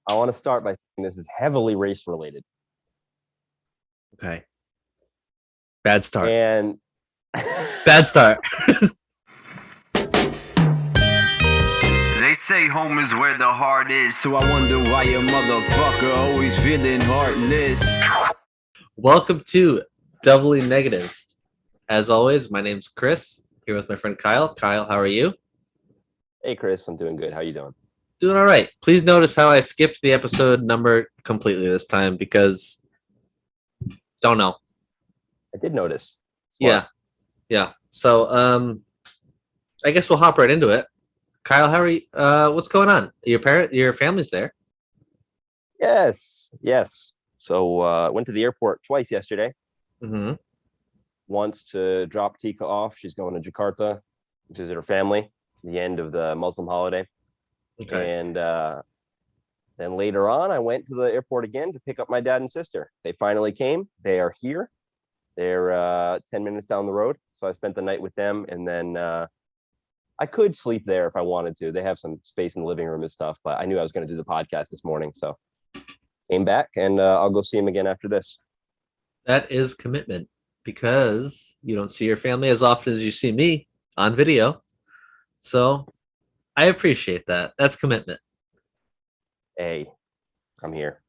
I want to start by saying this is heavily race related. Okay. Bad start. And Bad start. They say home is where the heart is, so I wonder why a motherfucker always feeling heartless. Welcome to Doubly Negative. As always, my name's Chris, here with my friend Kyle. Kyle, how are you? Hey, Chris, I'm doing good. How you doing? Doing all right. Please notice how I skipped the episode number completely this time because don't know. I did notice. Smart. Yeah. So, I guess we'll hop right into it. Kyle, how are you? What's going on? Your family's there. Yes. So went to the airport twice yesterday. Mm-hmm. Once to drop Tika off. She's going to Jakarta to visit her family, the end of the Muslim holiday. Okay. And then later on, I went to the airport again to pick up my dad and sister. They finally came. They are here. They're 10 minutes down the road. So I spent the night with them. And then I could sleep there if I wanted to. They have some space in the living room and stuff. But I knew I was going to do the podcast this morning. So came back and I'll go see him again after this. That is commitment because you don't see your family as often as you see me on video. So I appreciate that. That's commitment. Hey, I'm here.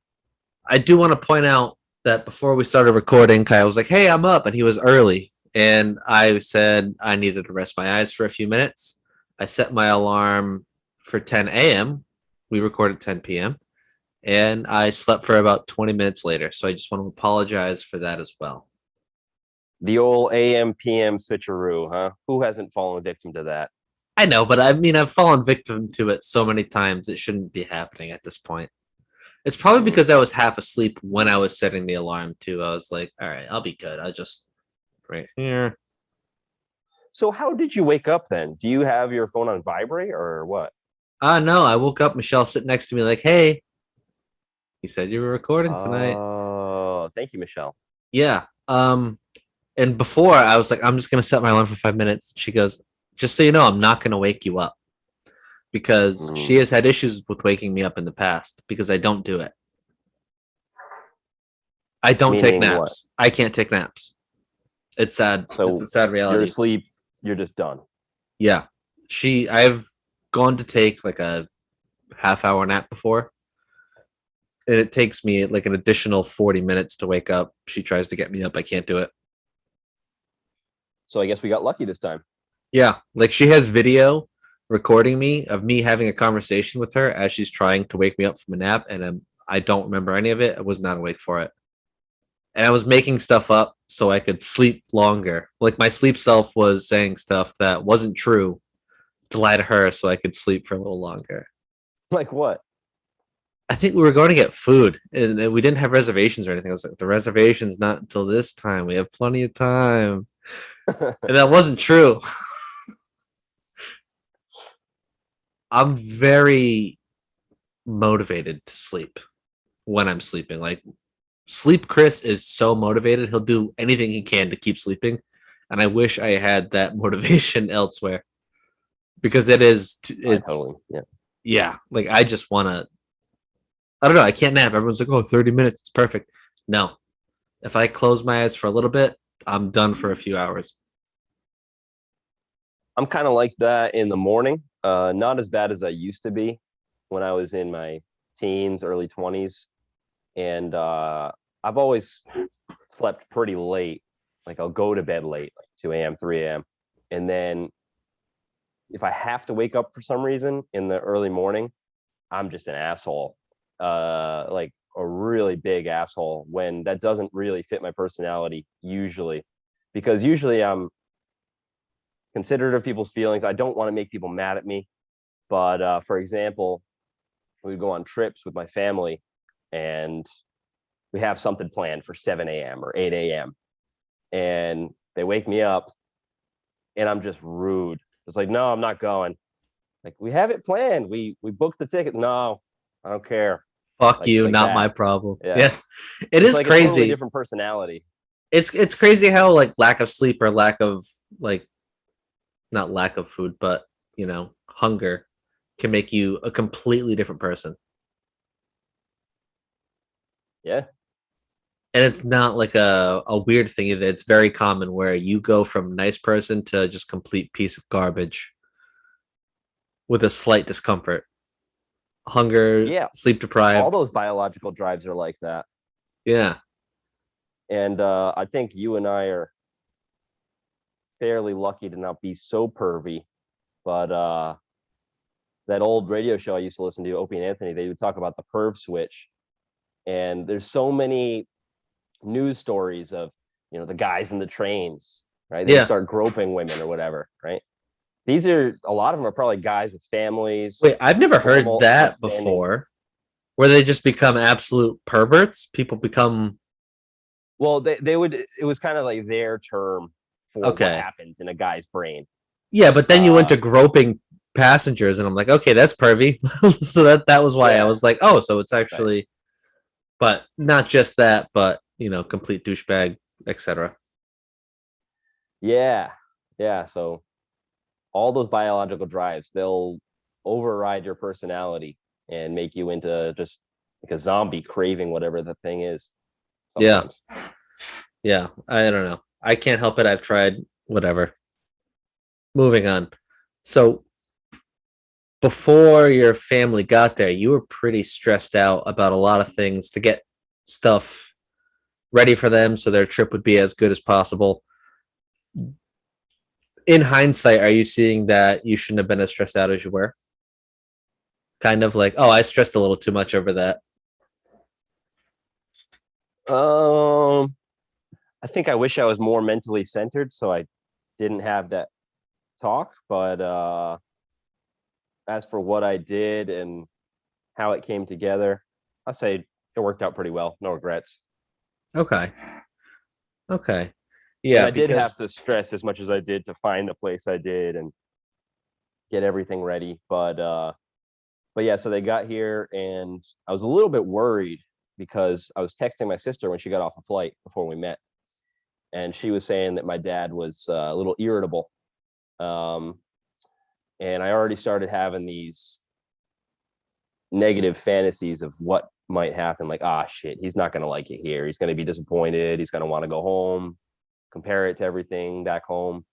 I do want to point out that before we started recording, Kyle was like, "Hey, I'm up," and he was early. And I said I needed to rest my eyes for a few minutes. I set my alarm for 10 a.m. We recorded 10 p.m. And I slept for about 20 minutes later. So I just want to apologize for that as well. The old AM PM switcheroo, huh? Who hasn't fallen victim to that? I know, but I mean, I've fallen victim to it so many times. It shouldn't be happening at this point. It's probably because I was half asleep when I was setting the alarm too. I was like, all right, I'll be good. I'll just right here. So how did you wake up then? Do you have your phone on vibrate or what? No, I woke up, Michelle sitting next to me like, hey, he said you were recording tonight. Oh, thank you, Michelle. Yeah. And before I was like, I'm just gonna set my alarm for 5 minutes. She goes, just so you know, I'm not gonna wake you up. Because she has had issues with waking me up in the past because I don't do it. I don't take naps. What? I can't take naps. It's sad. So it's a sad reality. You're asleep. You're just done. Yeah. I've gone to take like a half-hour nap before. And it takes me like an additional 40 minutes to wake up. She tries to get me up. I can't do it. So I guess we got lucky this time. Yeah. Like she has video recording me of me having a conversation with her as she's trying to wake me up from a nap, and I don't remember any of it. I was not awake for it, and I was making stuff up so I could sleep longer. Like my sleep self was saying stuff that wasn't true to lie to her so I could sleep for a little longer. Like what? I think we were going to get food, and we didn't have reservations or anything. I was like, the reservation's not until this time. We have plenty of time, and that wasn't true. I'm very motivated to sleep when I'm sleeping. Like Sleep Chris is so motivated. He'll do anything he can to keep sleeping. And I wish I had that motivation elsewhere because it's totally. Yeah. Like I just want to, I don't know. I can't nap. Everyone's like, oh, 30 minutes. It's perfect. No, if I close my eyes for a little bit, I'm done for a few hours. I'm kind of like that in the morning. Not as bad as I used to be when I was in my teens, early 20s. And I've always slept pretty late. Like I'll go to bed late, like 2 a.m., 3 a.m. And then if I have to wake up for some reason in the early morning, I'm just an asshole. Like a really big asshole when that doesn't really fit my personality usually. Because usually I'm considerate of people's feelings. I don't want to make people mad at me. But for example, we go on trips with my family and we have something planned for 7 a.m. or 8 a.m. And they wake me up and I'm just rude. It's like, no, I'm not going. Like, we have it planned. We booked the ticket. No, I don't care. Fuck like, you, like not that. My problem. Yeah. It it's is like crazy. A totally different personality. It's crazy how like lack of sleep or lack of like not lack of food, but hunger can make you a completely different person. Yeah. And it's not like a weird thing either. It's very common where you go from nice person to just complete piece of garbage with a slight discomfort, hunger, Yeah. sleep All deprived. those biological drives are like that. Yeah. And I think you and I are fairly lucky to not be so pervy. But that old radio show I used to listen to, Opie and Anthony, they would talk about the perv switch. And there's so many news stories of, the guys in the trains, right? They Yeah. start groping women or whatever, right? These are, a lot of them are probably guys with families. Wait, I've never heard normal, that upstanding. before. Where they just become absolute perverts. People become Well, it was kind of like their term for what okay. happens in a guy's brain. Yeah, but then you went to groping passengers, and I'm like, okay, that's pervy. So that was why I was like, oh, so it's actually, but not just that, but complete douchebag, etc. Yeah. Yeah. So all those biological drives, they'll override your personality and make you into just like a zombie craving whatever the thing is sometimes. Yeah. I don't know. I can't help it. I've tried. Whatever. Moving on. So before your family got there, you were pretty stressed out about a lot of things to get stuff ready for them so their trip would be as good as possible. In hindsight, are you seeing that you shouldn't have been as stressed out as you were? Kind of like, oh, I stressed a little too much over that. I think I wish I was more mentally centered, so I didn't have that talk. But as for what I did and how it came together, I say it worked out pretty well. No regrets. Okay. Okay. And Yeah, I did have because to stress as much as I did to find the place I did and get everything ready. But yeah, so they got here and I was a little bit worried because I was texting my sister when she got off a flight before we met. And she was saying that my dad was a little irritable. And I already started having these negative fantasies of what might happen. Like, shit, he's not going to like it here. He's going to be disappointed. He's going to want to go home, compare it to everything back home.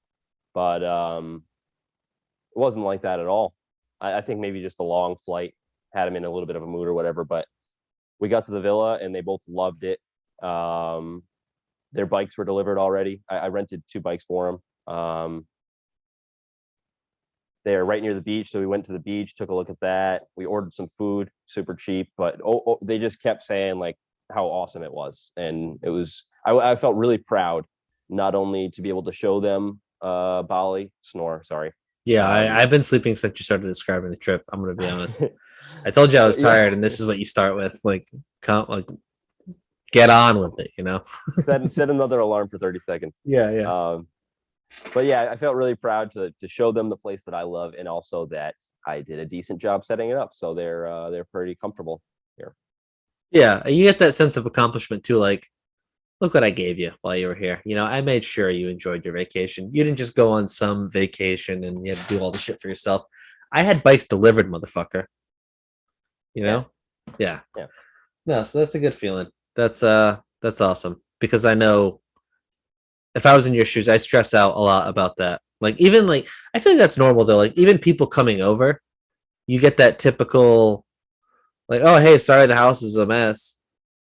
But it wasn't like that at all. I think maybe just a long flight had him in a little bit of a mood or whatever. But we got to the villa and they both loved it. Their bikes were delivered already. I rented 2 bikes for them. They are right near the beach, so we went to the beach, took a look at that. We ordered some food, super cheap, but they just kept saying like how awesome it was, and it was. I felt really proud, not only to be able to show them Bali sorry. yeah, I've been sleeping since you started describing the trip. I'm gonna be honest. I told you I was tired, and this is what you start with. Like, get on with it. Set another alarm for 30 seconds. Yeah. But yeah, I felt really proud to show them the place that I love, and also that I did a decent job setting it up, so they're pretty comfortable here. Yeah, you get that sense of accomplishment too. Like, look what I gave you while you were here. I made sure you enjoyed your vacation. You didn't just go on some vacation and you had to do all the shit for yourself. I had bikes delivered, motherfucker. Yeah. Yeah. No, so that's a good feeling. That's awesome because I know if I was in your shoes, I stress out a lot about that. Like even like I feel like that's normal though. Like even people coming over, you get that typical like, oh hey, sorry the house is a mess,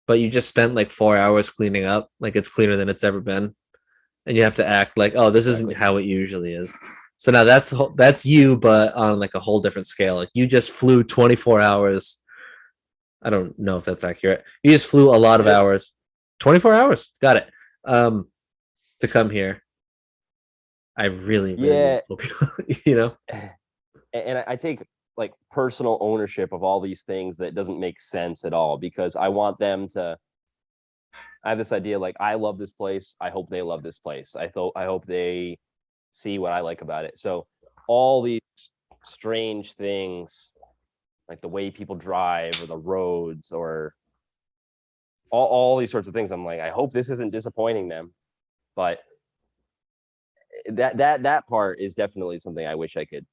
but you just spent like 4 hours cleaning up, like it's cleaner than it's ever been, and you have to act like, oh, this isn't how it usually is. So now that's you, but on like a whole different scale. Like you just flew 24 hours. I don't know if that's accurate. You just flew a lot of hours. 24 hours. Got it. To come here. I really hope And I take like personal ownership of all these things that doesn't make sense at all, because I want them to. I have this idea like I love this place. I hope they love this place. I hope they see what I like about it. So all these strange things, like the way people drive or the roads or all these sorts of things, I'm like, I hope this isn't disappointing them. But that part is definitely something I wish I could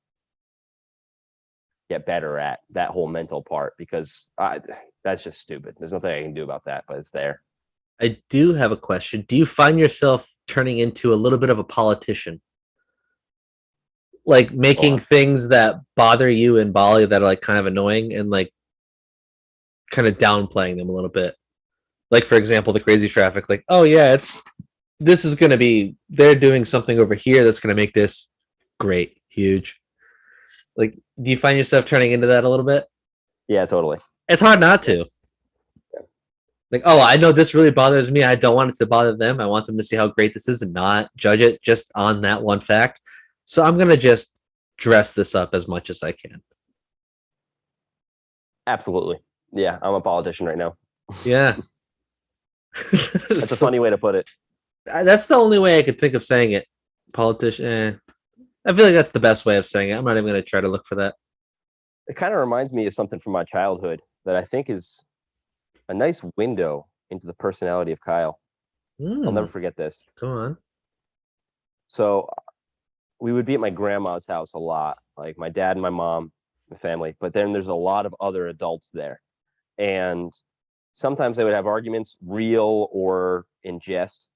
get better at that whole mental part, because that's just stupid. There's nothing I can do about that, but it's there. I do have a question. Do you find yourself turning into a little bit of a politician? Like making things that bother you in Bali that are like kind of annoying and like kind of downplaying them a little bit. Like for example, the crazy traffic, like, oh yeah, this is gonna be they're doing something over here that's gonna make this great, huge. Like, do you find yourself turning into that a little bit? Yeah, totally. It's hard not to. Like, oh, I know this really bothers me. I don't want it to bother them. I want them to see how great this is and not judge it just on that one fact. So I'm gonna just dress this up as much as I can. Absolutely. Yeah, I'm a politician right now. Yeah. That's a funny way to put it. That's the only way I could think of saying it. Politician. I feel like that's the best way of saying it. I'm not even going to try to look for that. It kind of reminds me of something from my childhood that I think is a nice window into the personality of Kyle. I'll never forget this. Go on. So we would be at my grandma's house a lot, like my dad and my mom, the family, but then there's a lot of other adults there. And sometimes they would have arguments, real or in jest.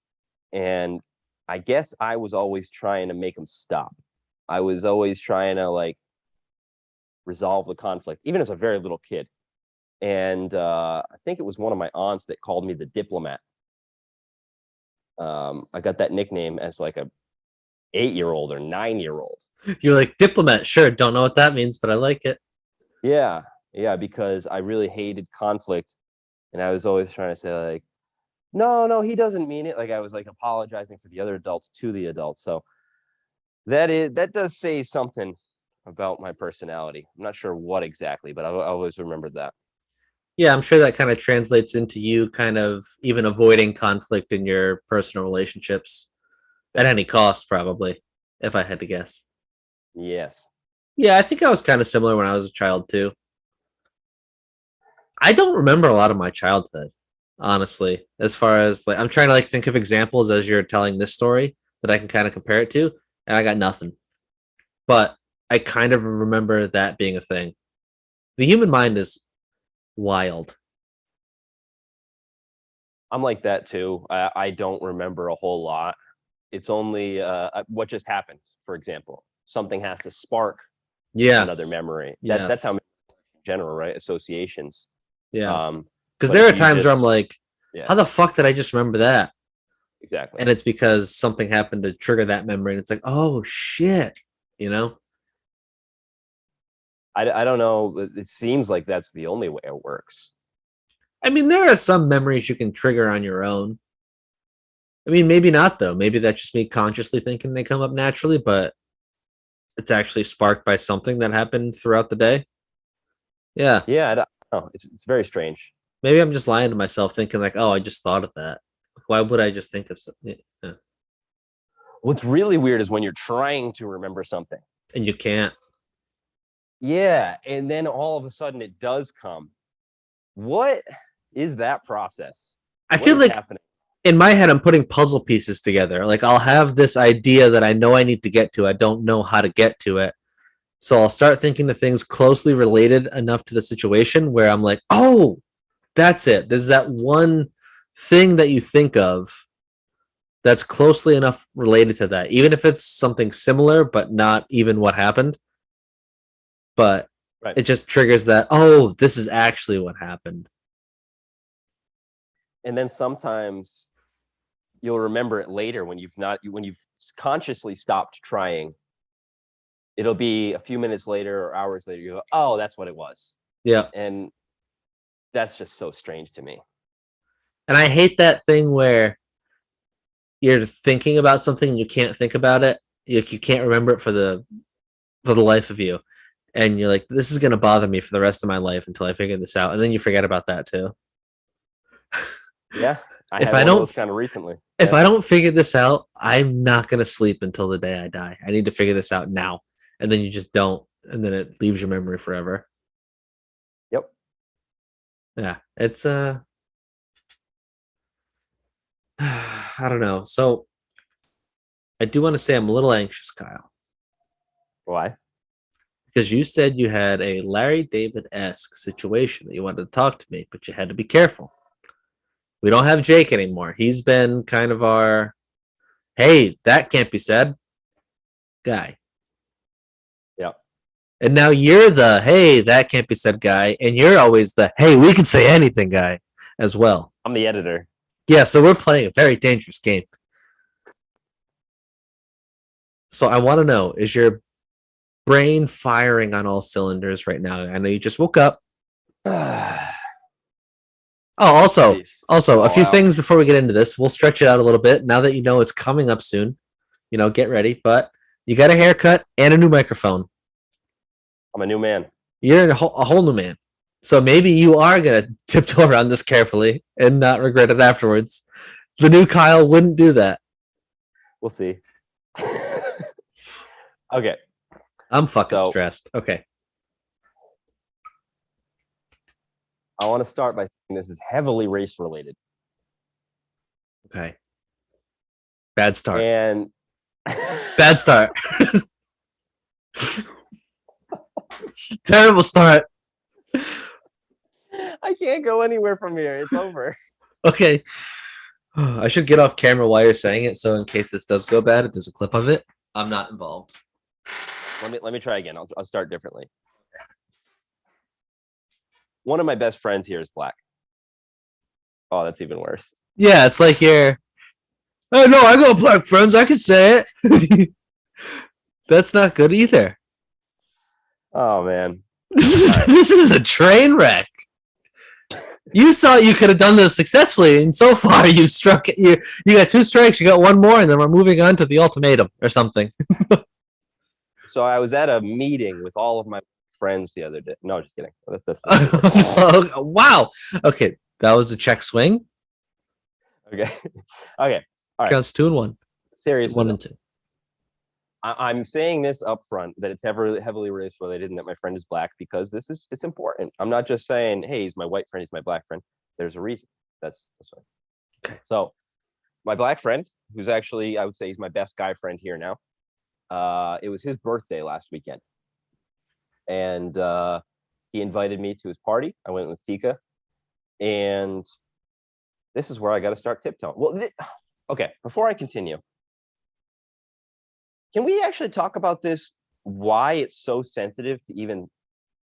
And I guess I was always trying to make them stop. I was always trying to like resolve the conflict, even as a very little kid. And I think it was one of my aunts that called me the diplomat. I got that nickname as like a 8-year-old or 9-year-old. You're like, diplomat, sure. Don't know what that means, but I like it. Yeah, because I really hated conflict. And I was always trying to say like, no, he doesn't mean it. Like I was like apologizing for the other adults to the adults. So that does say something about my personality. I'm not sure what exactly, but I always remembered that. Yeah, I'm sure that kind of translates into you kind of even avoiding conflict in your personal relationships at any cost, probably, if I had to guess. Yes. Yeah, I think I was kind of similar when I was a child too. I don't remember a lot of my childhood, honestly, as far as like I'm trying to like think of examples as you're telling this story that I can kind of compare it to, and I got nothing. But I kind of remember that being a thing. The human mind is wild. I'm like that too. I don't remember a whole lot. It's only what just happened, for example. Something has to spark another memory. That's how in general, right? Associations. Yeah. Because there are times where I'm like, how the fuck did I just remember that? Exactly. And it's because something happened to trigger that memory. And it's like, oh shit, you know? I don't know. It seems like that's the only way it works. I mean, there are some memories you can trigger on your own. I mean, maybe not though. Maybe that's just me consciously thinking they come up naturally, but it's actually sparked by something that happened throughout the day. Yeah. Yeah, I don't know. It's very strange. Maybe I'm just lying to myself thinking like, oh, I just thought of that. Why would I just think of something? Yeah. What's really weird is when you're trying to remember something. And you can't. Yeah, and then all of a sudden it does come. What is that process? I feel like happening? In my head, I'm putting puzzle pieces together. Like I'll have this idea that I know I need to get to. I don't know how to get to it. So I'll start thinking of things closely related enough to the situation where I'm like, oh, that's it. There's that one thing that you think of that's closely enough related to that, even if it's something similar, but not even what happened. But it just triggers that, oh, this is actually what happened. And then sometimes you'll remember it later when you've consciously stopped trying. It'll be a few minutes later or hours later. You go, oh, that's what it was. Yeah. And that's just so strange to me. And I hate that thing where you're thinking about something and you can't think about it. You can't remember it for the life of you. And you're like, this is going to bother me for the rest of my life until I figure this out. And then you forget about that too. Yeah. If I don't kind of recently. If I don't figure this out, I'm not going to sleep until the day I die. I need to figure this out now. And then you just don't. And then it leaves your memory forever. Yep. Yeah. It's, I don't know. So I do want to say I'm a little anxious, Kyle. Why? because you said you had a Larry David-esque situation that you wanted to talk to me, but you had to be careful. We don't have Jake anymore. He's been kind of our, hey, that can't be said guy. Yep. And now you're the, hey, that can't be said guy. And you're always the, hey, we can say anything guy as well. I'm the editor. Yeah, so we're playing a very dangerous game. So I want to know, is your brain firing on all cylinders right now? I know you just woke up. Oh, also, Jeez. a few Wow. things before we get into this. We'll stretch it out a little bit now that you know it's coming up soon. You know, get ready. But you got a haircut and a new microphone. I'm a new man. You're a whole new man. So maybe you are gonna tiptoe around this carefully and not regret it afterwards. The new Kyle wouldn't do that. We'll see. Okay. I'm fucking So- stressed. Okay. I want to start by saying this is heavily race related. Okay. Bad start. And Bad start. Terrible start. I can't go anywhere from here. It's over. Okay. I should get off camera while you're saying it, so in case this does go bad, if there's a clip of it, I'm not involved. Let me try again. I'll start differently. One of my best friends here is black. Oh, that's even worse. Yeah, it's like you're. Oh no, I got black friends. I can say it. That's not good either. Oh man. This is a train wreck. You thought you could have done this successfully, and so far you struck. You got 2 strikes. You got 1 more, and then we're moving on to the ultimatum or something. So I was at a meeting with all of my friends the other day. No, just kidding. That's Wow. Okay, that was a check swing. okay. Okay. All right. Counts 2 and 1. Seriously, 1 though, and 2. I'm saying this up front that it's heavily race related and that my friend is black because it's important. I'm not just saying, hey, he's my white friend, he's my black friend. There's a reason. That's right. Okay. So my black friend, who's actually, I would say he's my best guy friend here now. It was his birthday last weekend. And he invited me to his party. I went with Tika. And this is where I got to start tiptoeing. Well, okay, before I continue, can we actually talk about this? Why it's so sensitive to even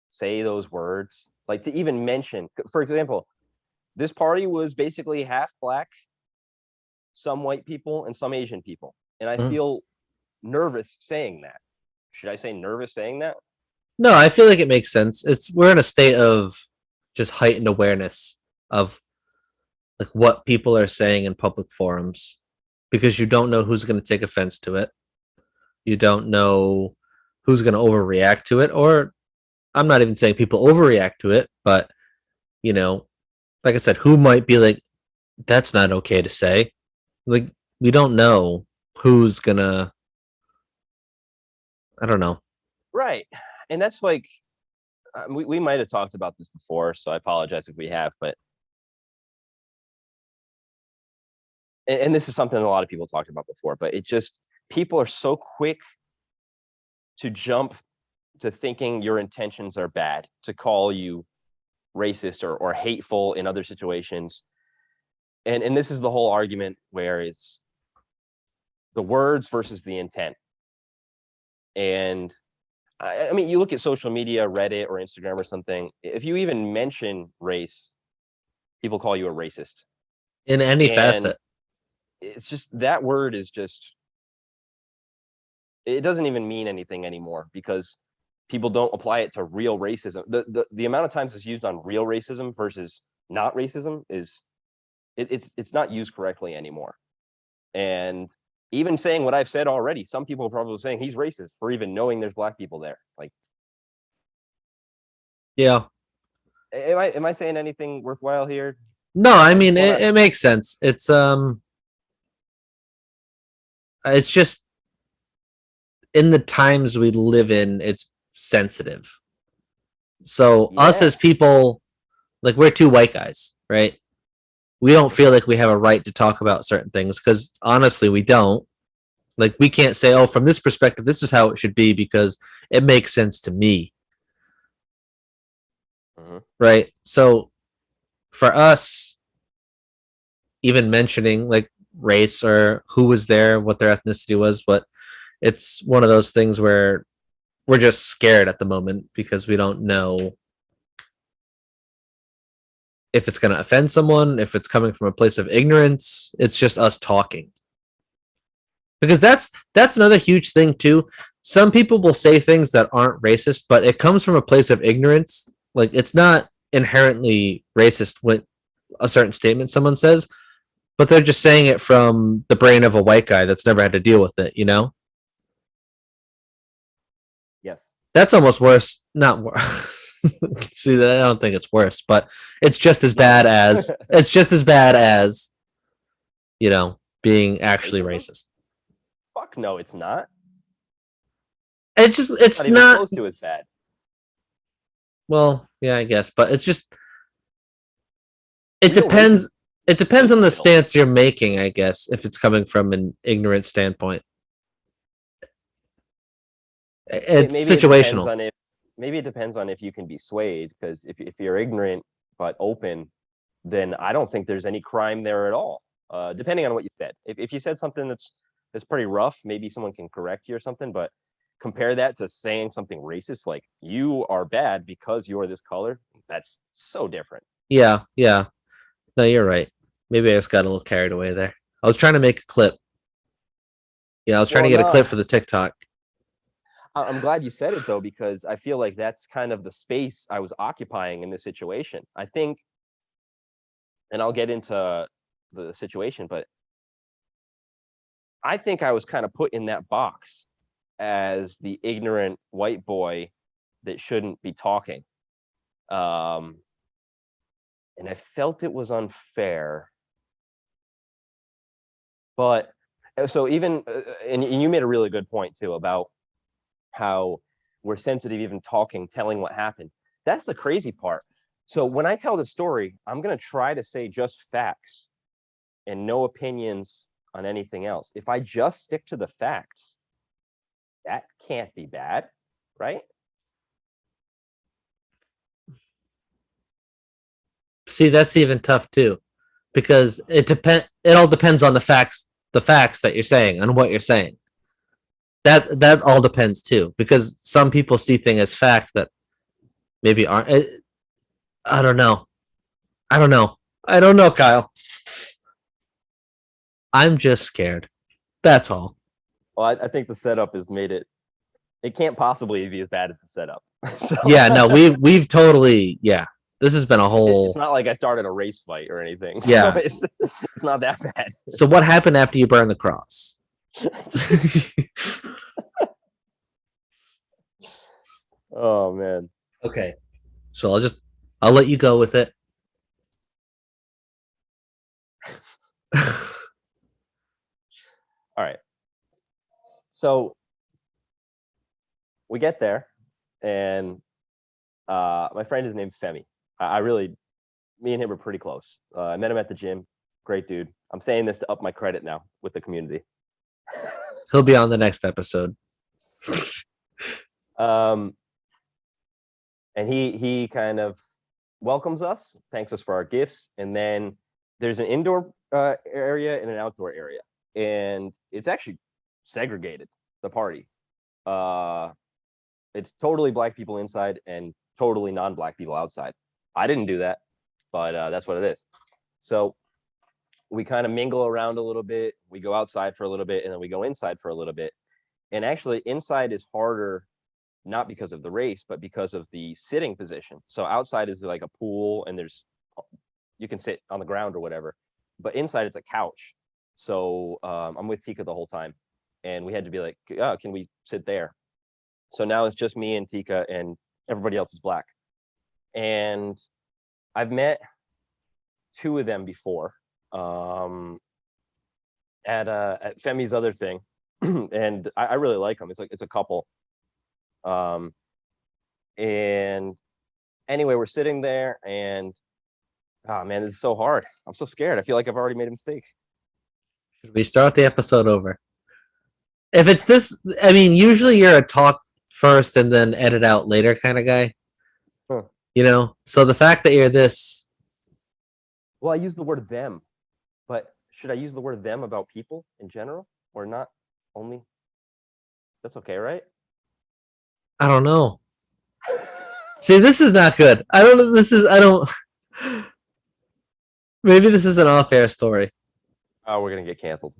say those words? Like to even mention, for example, this party was basically half black, some white people, and some Asian people. And I feel nervous saying that. Should I say nervous saying that? No, I feel like it makes sense. We're in a state of just heightened awareness of like what people are saying in public forums because you don't know who's going to take offense to it. You don't know who's going to overreact to it, or I'm not even saying people overreact to it, but you know, like I said, who might be like, that's not okay to say. Like, we don't know who's gonna, I don't know. Right. And that's like, we might have talked about this before, so I apologize if we have, but and this is something a lot of people talked about before, but it just, people are so quick to jump to thinking your intentions are bad, to call you racist or hateful in other situations. And this is the whole argument where it's the words versus the intent. And I mean, you look at social media, Reddit or Instagram or something, if you even mention race, people call you a racist. In any And facet. It's just, that word is just, it doesn't even mean anything anymore because people don't apply it to real racism. The amount of times it's used on real racism versus not racism is, it's not used correctly anymore. And even saying what I've said already, some people are probably saying he's racist for even knowing there's black people there. Like, Yeah. am I saying anything worthwhile here? No, I mean Well, it makes sense. It's just in the times we live in, it's sensitive. So us as Yes. people, like we're 2 white guys, right? We don't feel like we have a right to talk about certain things because honestly, we don't. Like we can't say, oh, from this perspective, this is how it should be because it makes sense to me. Right. So for us, even mentioning like race or who was there, what their ethnicity was, but it's one of those things where we're just scared at the moment because we don't know if it's going to offend someone, if it's coming from a place of ignorance. It's just us talking. Because that's another huge thing too. Some people will say things that aren't racist, but it comes from a place of ignorance. Like it's not inherently racist when a certain statement someone says, but they're just saying it from the brain of a white guy that's never had to deal with it, you know? Yes. That's almost worse. Not worse. See, I don't think it's worse, but it's just as bad as you know, being actually Racism? racist. Fuck no, it's not. It's Not even not. close to as bad. Well, yeah, I guess, but it's just it Real depends. racism It depends on the real. stance you're making, I guess, if it's coming from an ignorant standpoint. It's Maybe it depends situational. on maybe it depends on if you can be swayed, because if you're ignorant but open, then I don't think there's any crime there at all. Depending on what you said. If you said something that's pretty rough, maybe someone can correct you or something, but compare that to saying something racist like you are bad because you're this color. That's so different. Yeah, yeah. No, you're right. Maybe I just got a little carried away there. I was trying to make a clip. Yeah, I was trying to Well, get a clip no, for the TikTok. I'm glad you said it though, because I feel like that's kind of the space I was occupying in this situation. I think, and I'll get into the situation, but I think I was kind of put in that box as the ignorant white boy that shouldn't be talking. And I felt it was unfair. But so even, and you made a really good point too about how we're sensitive, even talking, telling what happened. That's the crazy part. So when I tell the story, I'm going to try to say just facts and no opinions on anything else. If I just stick to the facts, that can't be bad, right? See, that's even tough too, because It all depends on the facts that you're saying, and what you're saying. That all depends too, because some people see things as fact that maybe aren't. I don't know. I don't know. I don't know, Kyle. I'm just scared. That's all. Well, I think the setup has made it. It can't possibly be as bad as the setup. So, Yeah, no, we've totally This has been a it's whole not like I started a race fight or anything. Yeah. So it's not that bad. So what happened after you burned the cross? Oh man. Okay. So I'll let you go with it. All right. So we get there, and my friend is named Femi. I really, me and him were pretty close. I met him at the gym. Great dude. I'm saying this to up my credit now with the community. He'll be on the next episode. And he kind of welcomes us, thanks us for our gifts, and then there's an indoor area and an outdoor area, and it's actually segregated, the party. It's totally black people inside and totally non-black people outside. I didn't do that, but that's what it is. So we kind of mingle around a little bit. We go outside for a little bit, and then we go inside for a little bit. And actually, inside is harder, not because of the race, but because of the sitting position. So outside is like a pool, and you can sit on the ground or whatever. But inside it's a couch. So I'm with Tika the whole time, and we had to be like, oh, can we sit there? So now it's just me and Tika, and everybody else is black. And I've met two of them before at Femi's other thing, and I really like them. It's a couple. And anyway, we're sitting there, and oh man, this is so hard. I'm so scared. I feel like I've already made a mistake. Should we start the episode over? If it's this, I mean, usually you're a talk first and then edit out later kind of guy. Huh. You know, so the fact that you're this, Well, I use the word them, but should I use the word them about people in general or not only? That's okay, right? I don't know. See, this is not good. I don't know. This is, I don't, maybe this is an off air story. Oh, we're gonna get canceled.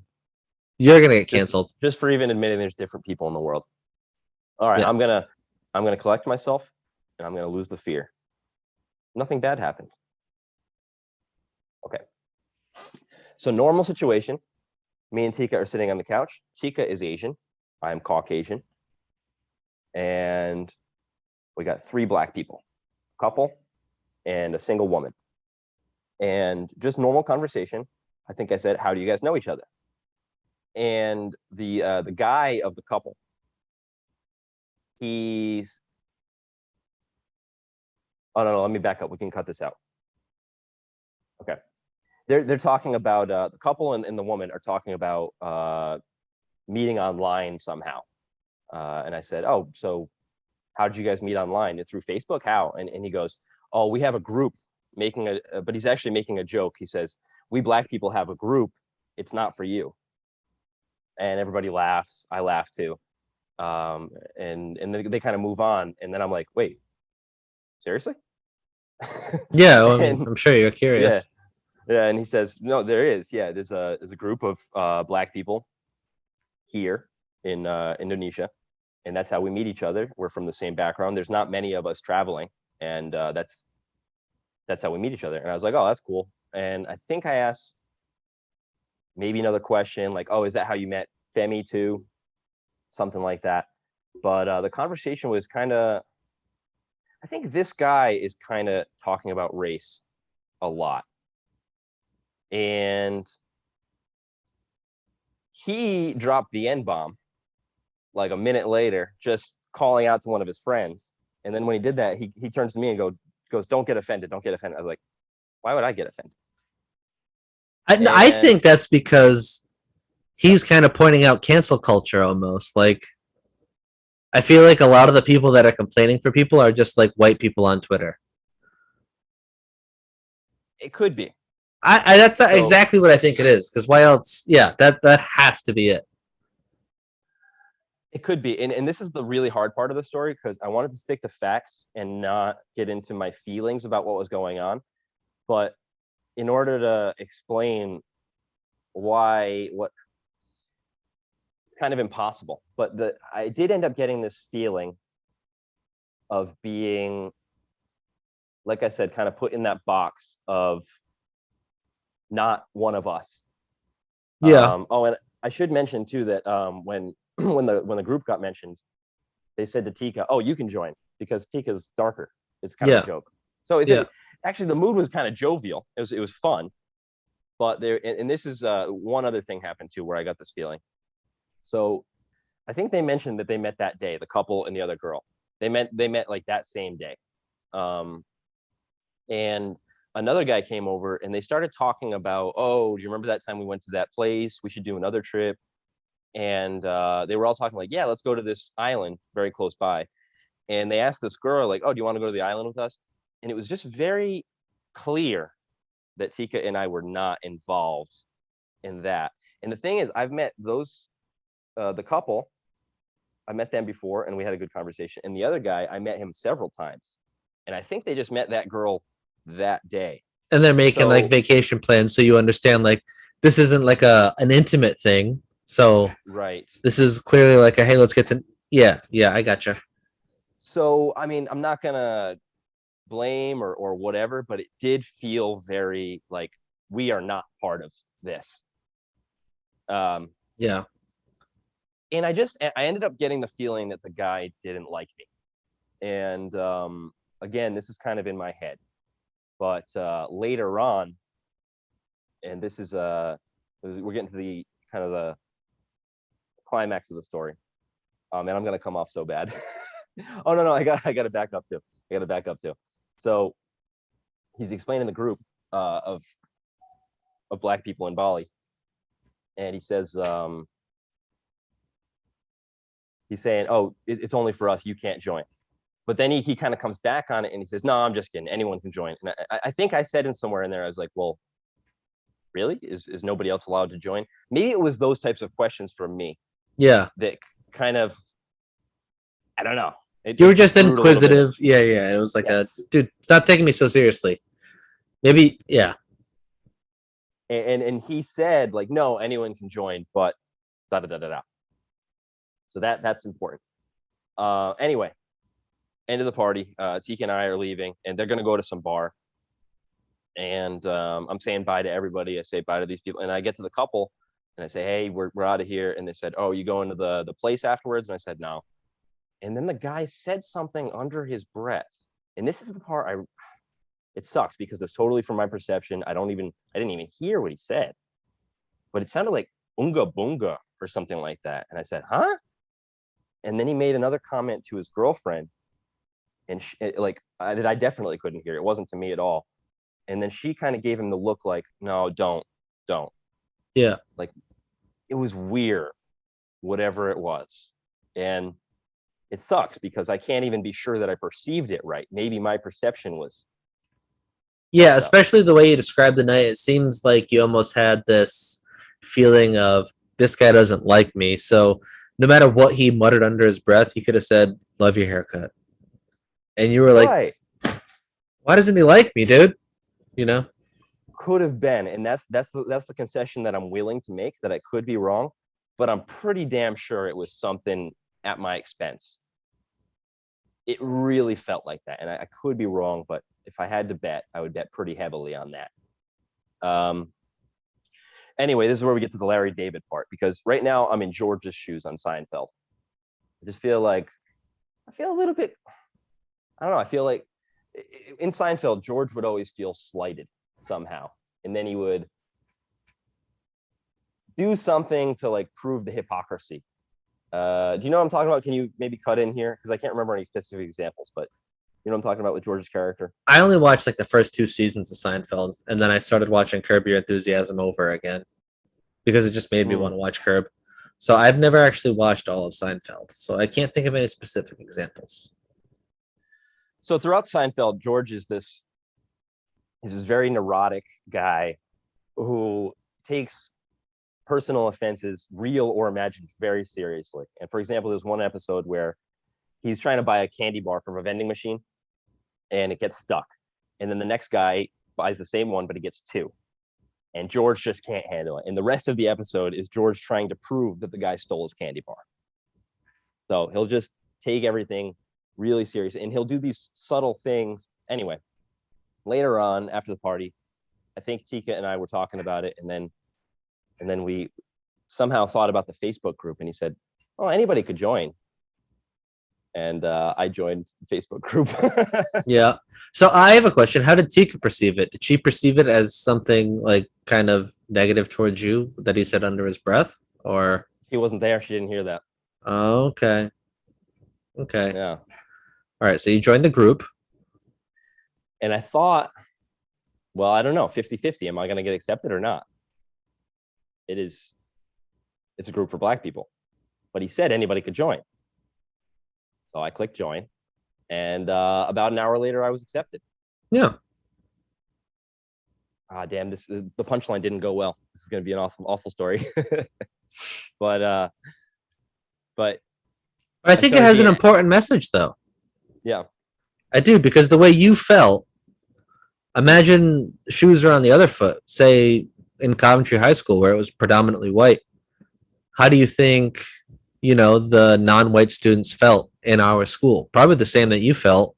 You're going to get Just canceled. just for even admitting there's different people in the world. All right, Yeah. I'm gonna collect myself and I'm gonna lose the fear. Nothing bad happened. Okay. So normal situation. Me and Tika are sitting on the couch. Tika is Asian. I am Caucasian. And we got 3 black people, a couple and a single woman. And just normal conversation. I think I said, "How do you guys know each other?" And the guy of the couple, he's oh no, let me back up. We can cut this out. Okay. They're talking about the couple and the woman are talking about meeting online somehow. And I said, "Oh, so how did you guys meet online? Through Facebook? How?" And he goes, "Oh, we have a group making but he's actually making a joke. He says, "We black people have a group. It's not for you." And everybody laughs. I laugh too. And then they kind of move on. And then I'm like, "Wait, seriously?" Yeah. Well, I mean, And I'm sure you're yeah, curious. yeah. And he says, "No, there is. Yeah, there's a group of black people here in Indonesia, and that's how we meet each other. We're from the same background. There's not many of us traveling, and that's how we meet each other." And I was like, "Oh, that's cool." And I think I asked maybe another question like, "Oh, is that how you met Femi too?" Something like that. But the conversation was kind of. I think this guy is kind of talking about race a lot, and he dropped the N bomb like a minute later, just calling out to one of his friends. And then when he did that, he turns to me and goes, "Don't get offended. Don't get offended." I was like, "Why would I get offended?" I And think that's because he's kind of pointing out cancel culture almost. Like, I feel like a lot of the people that are complaining for people are just like white people on Twitter. it could be. I that's So exactly what I think it is. Because why else? Yeah, that has to be it. it could be. And this is the really hard part of the story because I wanted to stick to facts and not get into my feelings about what was going on. But in order to explain why what it's kind of impossible. But the I did end up getting this feeling of being, like I said, kind of put in that box of not one of us. Yeah, Oh, and I should mention too that when when the group got mentioned, they said to Tika, "Oh, you can join because Tika's darker." It's kind of a yeah, joke. So is yeah. it actually the mood was kind of jovial. It was fun, but there and this is one other thing happened too where I got this feeling. So I think they mentioned that they met that day, the couple and the other girl. They met like that same day. Um, and another guy came over and they started talking about, "Oh, do you remember that time we went to that place? We should do another trip." And they were all talking like, "Yeah, let's go to this island very close by." And they asked this girl like, "Oh, do you want to go to the island with us?" And it was just very clear that Tika and I were not involved in that. And the thing is, I've met the couple. I met them before, and we had a good conversation. And the other guy, I met him several times, and I think they just met that girl that day. And they're making like So vacation plans, so you understand like this isn't like a an intimate thing. So right. this is clearly like a hey, let's get to yeah, yeah. I gotcha. So I mean, I'm not gonna blame or whatever, but it did feel very like we are not part of this. Um, Yeah, and I ended up getting the feeling that the guy didn't like me. And again, this is kind of in my head, but later on, and this is we're getting to the kind of the climax of the story. And I'm gonna come off so bad. Oh no, I got to back up too. I got to back up too. So he's explaining the group of black people in Bali, and he says, he's saying, "Oh, it's only for us. You can't join." But then he kind of comes back on it and he says, "No, I'm just kidding. Anyone can join." And I think I said in somewhere in there, I was like, "Well, really? Is nobody else allowed to join?" Maybe it was those types of questions from me Yeah. that kind of, I don't know. You were just screwed a little bit. inquisitive. Yeah, yeah. It was like Yes. dude, stop taking me so seriously. Maybe, yeah. And he said like, "No, anyone can join, but da da da da da." So that's important. Anyway, end of the party. Tika and I are leaving, and they're gonna go to some bar. And I'm saying bye to everybody. I say bye to these people, and I get to the couple, and I say, "Hey, we're out of here." And they said, "Oh, you going to the place afterwards?" And I said, "No." And then the guy said something under his breath, and this is the part it sucks because it's totally from my perception. I didn't even hear what he said, but it sounded like "unga bunga" or something like that. And I said, "Huh?" And then he made another comment to his girlfriend, and that I definitely couldn't hear. It wasn't to me at all. And then she kind of gave him the look like, "No, don't." Yeah. Like, it was weird, whatever it was. And it sucks because I can't even be sure that I perceived it right. Maybe my perception was. Yeah, especially the way you described the night. It seems like you almost had this feeling of, this guy doesn't like me. So no matter what he muttered under his breath, he could have said, "Love your haircut." And you were like, Right. why doesn't he like me, dude? You know? Could have been. And that's the concession that I'm willing to make, that I could be wrong, but I'm pretty damn sure it was something at my expense. It really felt like that. And I could be wrong, but if I had to bet, I would bet pretty heavily on that. Anyway, this is where we get to the Larry David part, because right now I'm in George's shoes on Seinfeld. I just feel a little bit, I don't know. I feel like in Seinfeld, George would always feel slighted somehow. And then he would do something to like prove the hypocrisy. Do you know what I'm talking about? Can you maybe cut in here? Because I can't remember any specific examples, but you know what I'm talking about with George's character? I only watched like the first 2 seasons of Seinfeld, and then I started watching Curb Your Enthusiasm over again because it just made me want to watch Curb. So I've never actually watched all of Seinfeld, so I can't think of any specific examples. So throughout Seinfeld, George is this very neurotic guy who takes personal offenses, real or imagined, very seriously. And for example, there's one episode where he's trying to buy a candy bar from a vending machine and it gets stuck. And then the next guy buys the same one, but he gets 2. And George just can't handle it. And the rest of the episode is George trying to prove that the guy stole his candy bar. So he'll just take everything really serious, and he'll do these subtle things. Anyway, later on after the party, I think Tika and I were talking about it, and then we somehow thought about the Facebook group, and he said, "Oh, anybody could join." And I joined the Facebook group. Yeah. So I have a question. How did Tika perceive it? Did she perceive it as something like kind of negative towards you that he said under his breath, or? He wasn't there. She didn't hear that. Oh, okay. Okay. Yeah. All right. So you joined the group. And I thought, well, I don't know, 50-50. Am I going to get accepted or not? It's a group for Black people. But he said anybody could join. So I clicked join. And about an hour later, I was accepted. Yeah. Ah, damn, the punchline didn't go well. This is going to be an awful story. But I think it has an important message, though. Yeah. I do, because the way you felt, imagine shoes are on the other foot, say in Coventry High School where it was predominantly white. How do you think, the non-white students felt in our school? Probably the same that you felt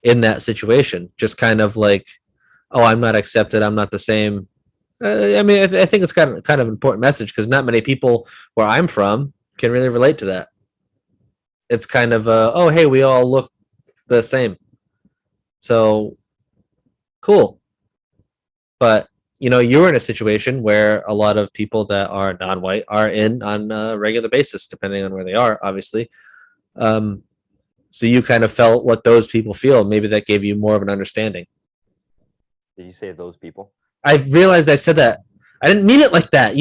in that situation. Just kind of like, oh, I'm not accepted. I'm not the same. I think it's kind of an important message, because not many people where I'm from can really relate to that. It's kind of oh, hey, we all look the same. So cool. But you're in a situation where a lot of people that are non-white are in on a regular basis, depending on where they are, obviously. So you kind of felt what those people feel. Maybe that gave you more of an understanding. Did you say those people? I realized I said that. I didn't mean it like that.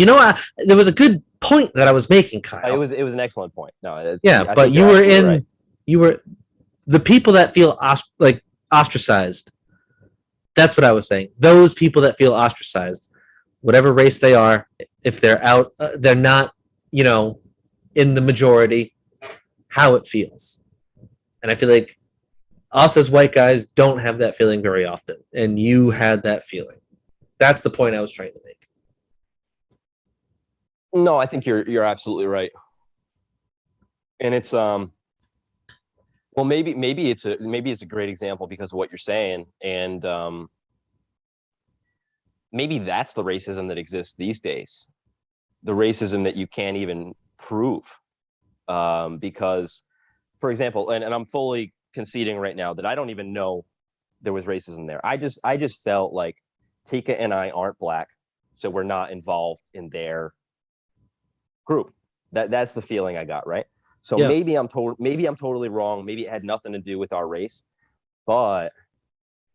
There was a good point that I was making, Kyle. It was an excellent point. No, Yeah, I but think you you're were absolutely in, right. you were the people that feel like ostracized. That's what I was saying. Those people that feel ostracized, whatever race they are, if they're out, they're not, you know, in the majority, how it feels. And I feel like us as white guys don't have that feeling very often. And you had that feeling. That's the point I was trying to make. No, I think you're absolutely right. And it's well, maybe it's a great example because of what you're saying, and maybe that's the racism that exists these days, the racism that you can't even prove, because, for example, and I'm fully conceding right now that I don't even know there was racism there. I just felt like Tika and I aren't black, so we're not involved in their group. That's the feeling I got, right? So Yeah. maybe I'm totally wrong. Maybe it had nothing to do with our race, but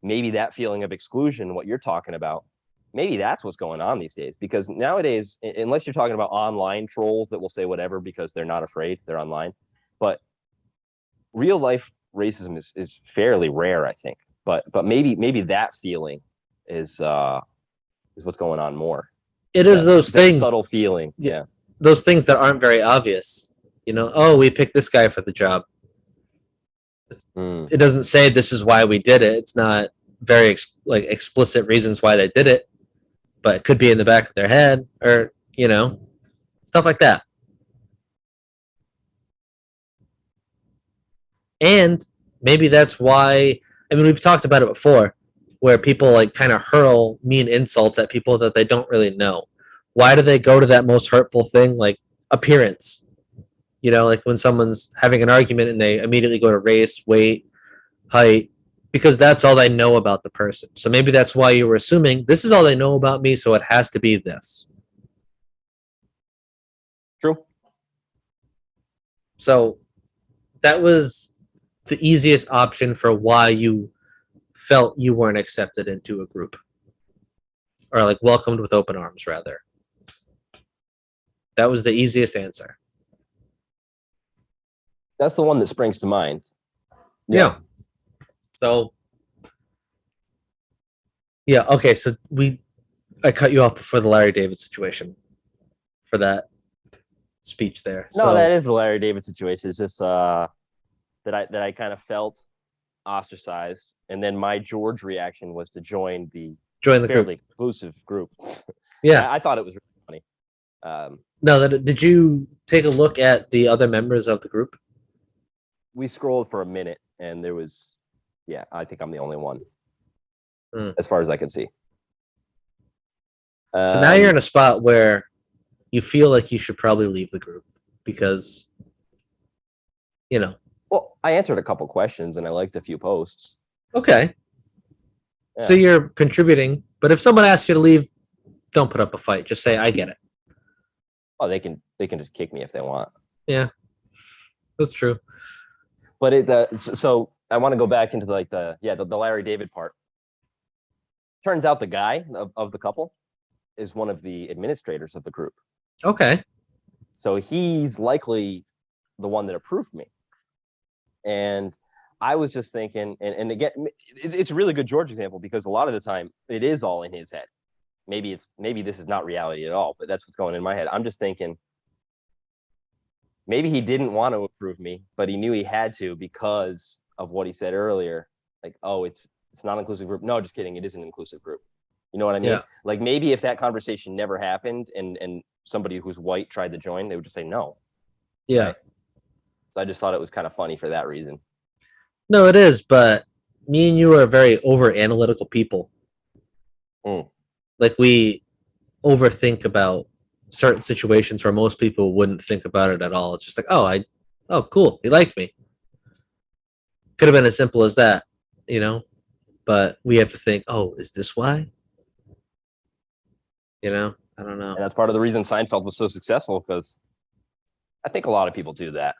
maybe that feeling of exclusion, what you're talking about, maybe that's what's going on these days. Because nowadays, unless you're talking about online trolls that will say whatever because they're not afraid, they're online. But real life racism is fairly rare, I think. But maybe that feeling is what's going on more. It is those that things, subtle feeling. Yeah. those things that aren't very obvious. You know, oh, we picked this guy for the job. It doesn't say this is why we did it. It's not very explicit reasons why they did it, but it could be in the back of their head, or you know, stuff like that. And maybe that's why. I mean, we've talked about it before, where people like kind of hurl mean insults at people that they don't really know. Why do they go to that most hurtful thing, like appearance? You know, like when someone's having an argument and they immediately go to race, weight, height, because that's all they know about the person. So maybe that's why you were assuming this is all they know about me, so it has to be this. True. So that was the easiest option for why you felt you weren't accepted into a group, or like welcomed with open arms, rather. That was the easiest answer. That's the one that springs to mind. Yeah. So, yeah, okay. So I cut you off before the Larry David situation for that speech there. No, So, that is the Larry David situation. It's just that I kind of felt ostracized, and then my George reaction was to join the fairly group. Exclusive group. Yeah, I thought it was really funny. No, did you take a look at the other members of the group? We scrolled for a minute, and there was, yeah, I think I'm the only one, as far as I can see. So now you're in a spot where you feel like you should probably leave the group because, you know. Well, I answered a couple questions, and I liked a few posts. Okay. Yeah. So you're contributing, but if someone asks you to leave, don't put up a fight. Just say, I get it. Oh, they can just kick me if they want. Yeah, that's true. But so I want to go back into the Larry David part. Turns out the guy of the couple is one of the administrators of the group. Okay. So he's likely the one that approved me. And I was just thinking, and again, it's a really good George example because a lot of the time it is all in his head. Maybe this is not reality at all, but that's what's going in my head. I'm just thinking, maybe he didn't want to approve me, but he knew he had to because of what he said earlier. Like, oh, it's not an inclusive group. No, just kidding. It is an inclusive group. You know what I mean? Yeah. Like maybe if that conversation never happened and somebody who's white tried to join, they would just say no. Yeah. Right? So I just thought it was kind of funny for that reason. No, it is, but me and you are very over analytical people. Like we overthink about certain situations where most people wouldn't think about it at all. It's just like, oh, cool, he liked me. Could have been as simple as that, you know? But we have to think, oh, is this why? You know? I don't know. And that's part of the reason Seinfeld was so successful, because I think a lot of people do that.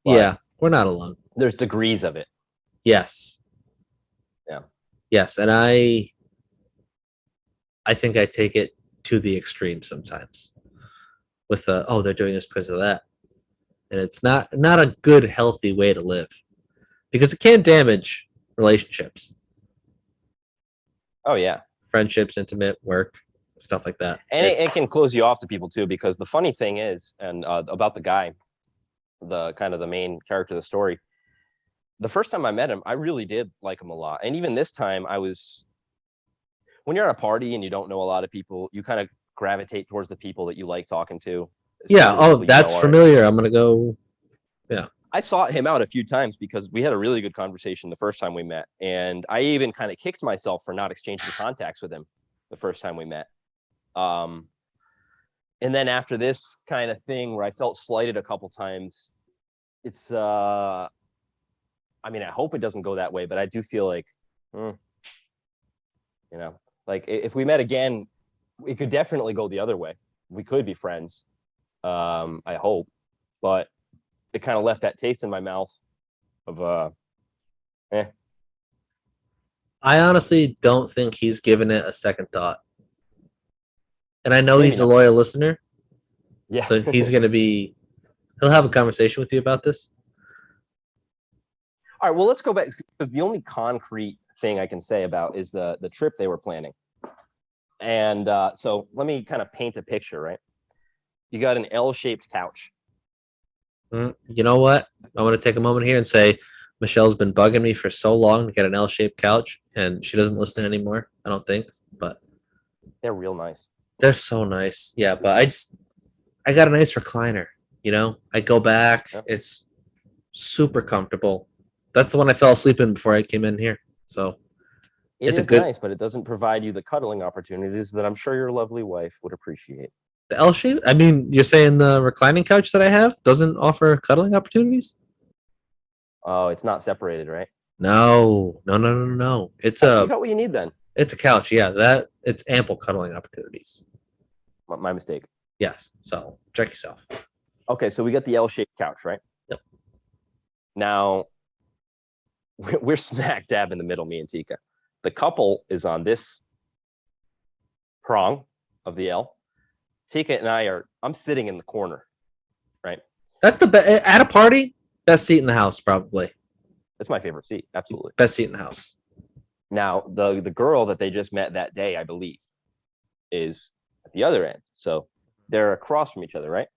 But yeah, we're not alone. There's degrees of it. Yes. Yeah. Yes, and I think I take it to the extreme sometimes. with oh, they're doing this because of that, and it's not a good, healthy way to live because it can damage relationships, Oh yeah. friendships, intimate work, stuff like that. And it can close you off to people too, because the funny thing is, and about the guy, the kind of the main character of the story, the first time I met him, I really did like him a lot. And even this time when you're at a party and you don't know a lot of people, you kind of gravitate towards the people that you like talking to. Yeah. especially the Oh, people you that's know are- familiar. I'm gonna go. Yeah. I sought him out a few times because we had a really good conversation the first time we met. And I even kind of kicked myself for not exchanging contacts with him the first time we met. And then after this kind of thing where I felt slighted a couple times, it's I mean, I hope it doesn't go that way, but I do feel like, like if we met again, it could definitely go the other way. We could be friends. I hope, but it kind of left that taste in my mouth of I honestly don't think he's given it a second thought. And I know Maybe he's a not. loyal listener, yeah. so he's gonna be. He'll have a conversation with you about this. All right, well, let's go back, because the only concrete thing I can say about is the trip they were planning. And so let me kind of paint a picture, right? You got an L-shaped couch. You know what? I want to take a moment here and say Michelle's been bugging me for so long to get an L-shaped couch, and she doesn't listen anymore. I don't think, but They're real nice. they're so nice. Yeah, but I got a nice recliner. You know, I go back. Yep. It's super comfortable. That's the one I fell asleep in before I came in here. So It's a good nice, but it doesn't provide you the cuddling opportunities that I'm sure your lovely wife would appreciate. the L shape. I mean, you're saying the reclining couch that I have doesn't offer cuddling opportunities? Oh, it's not separated, right? No. It's You a got what you need then. it's a couch. Yeah, it's ample cuddling opportunities. My mistake. Yes. So check yourself. Okay, so we got the L-shaped couch, right? Yep. Now, we're smack dab in the middle, me and Tika. The couple is on this prong of the L. Tika and I'm sitting in the corner, right? That's the best at a party. Best seat in the house, probably. That's my favorite seat, absolutely. Best seat in the house. Now, the girl that they just met that day, I believe, is at the other end. So they're across from each other, right?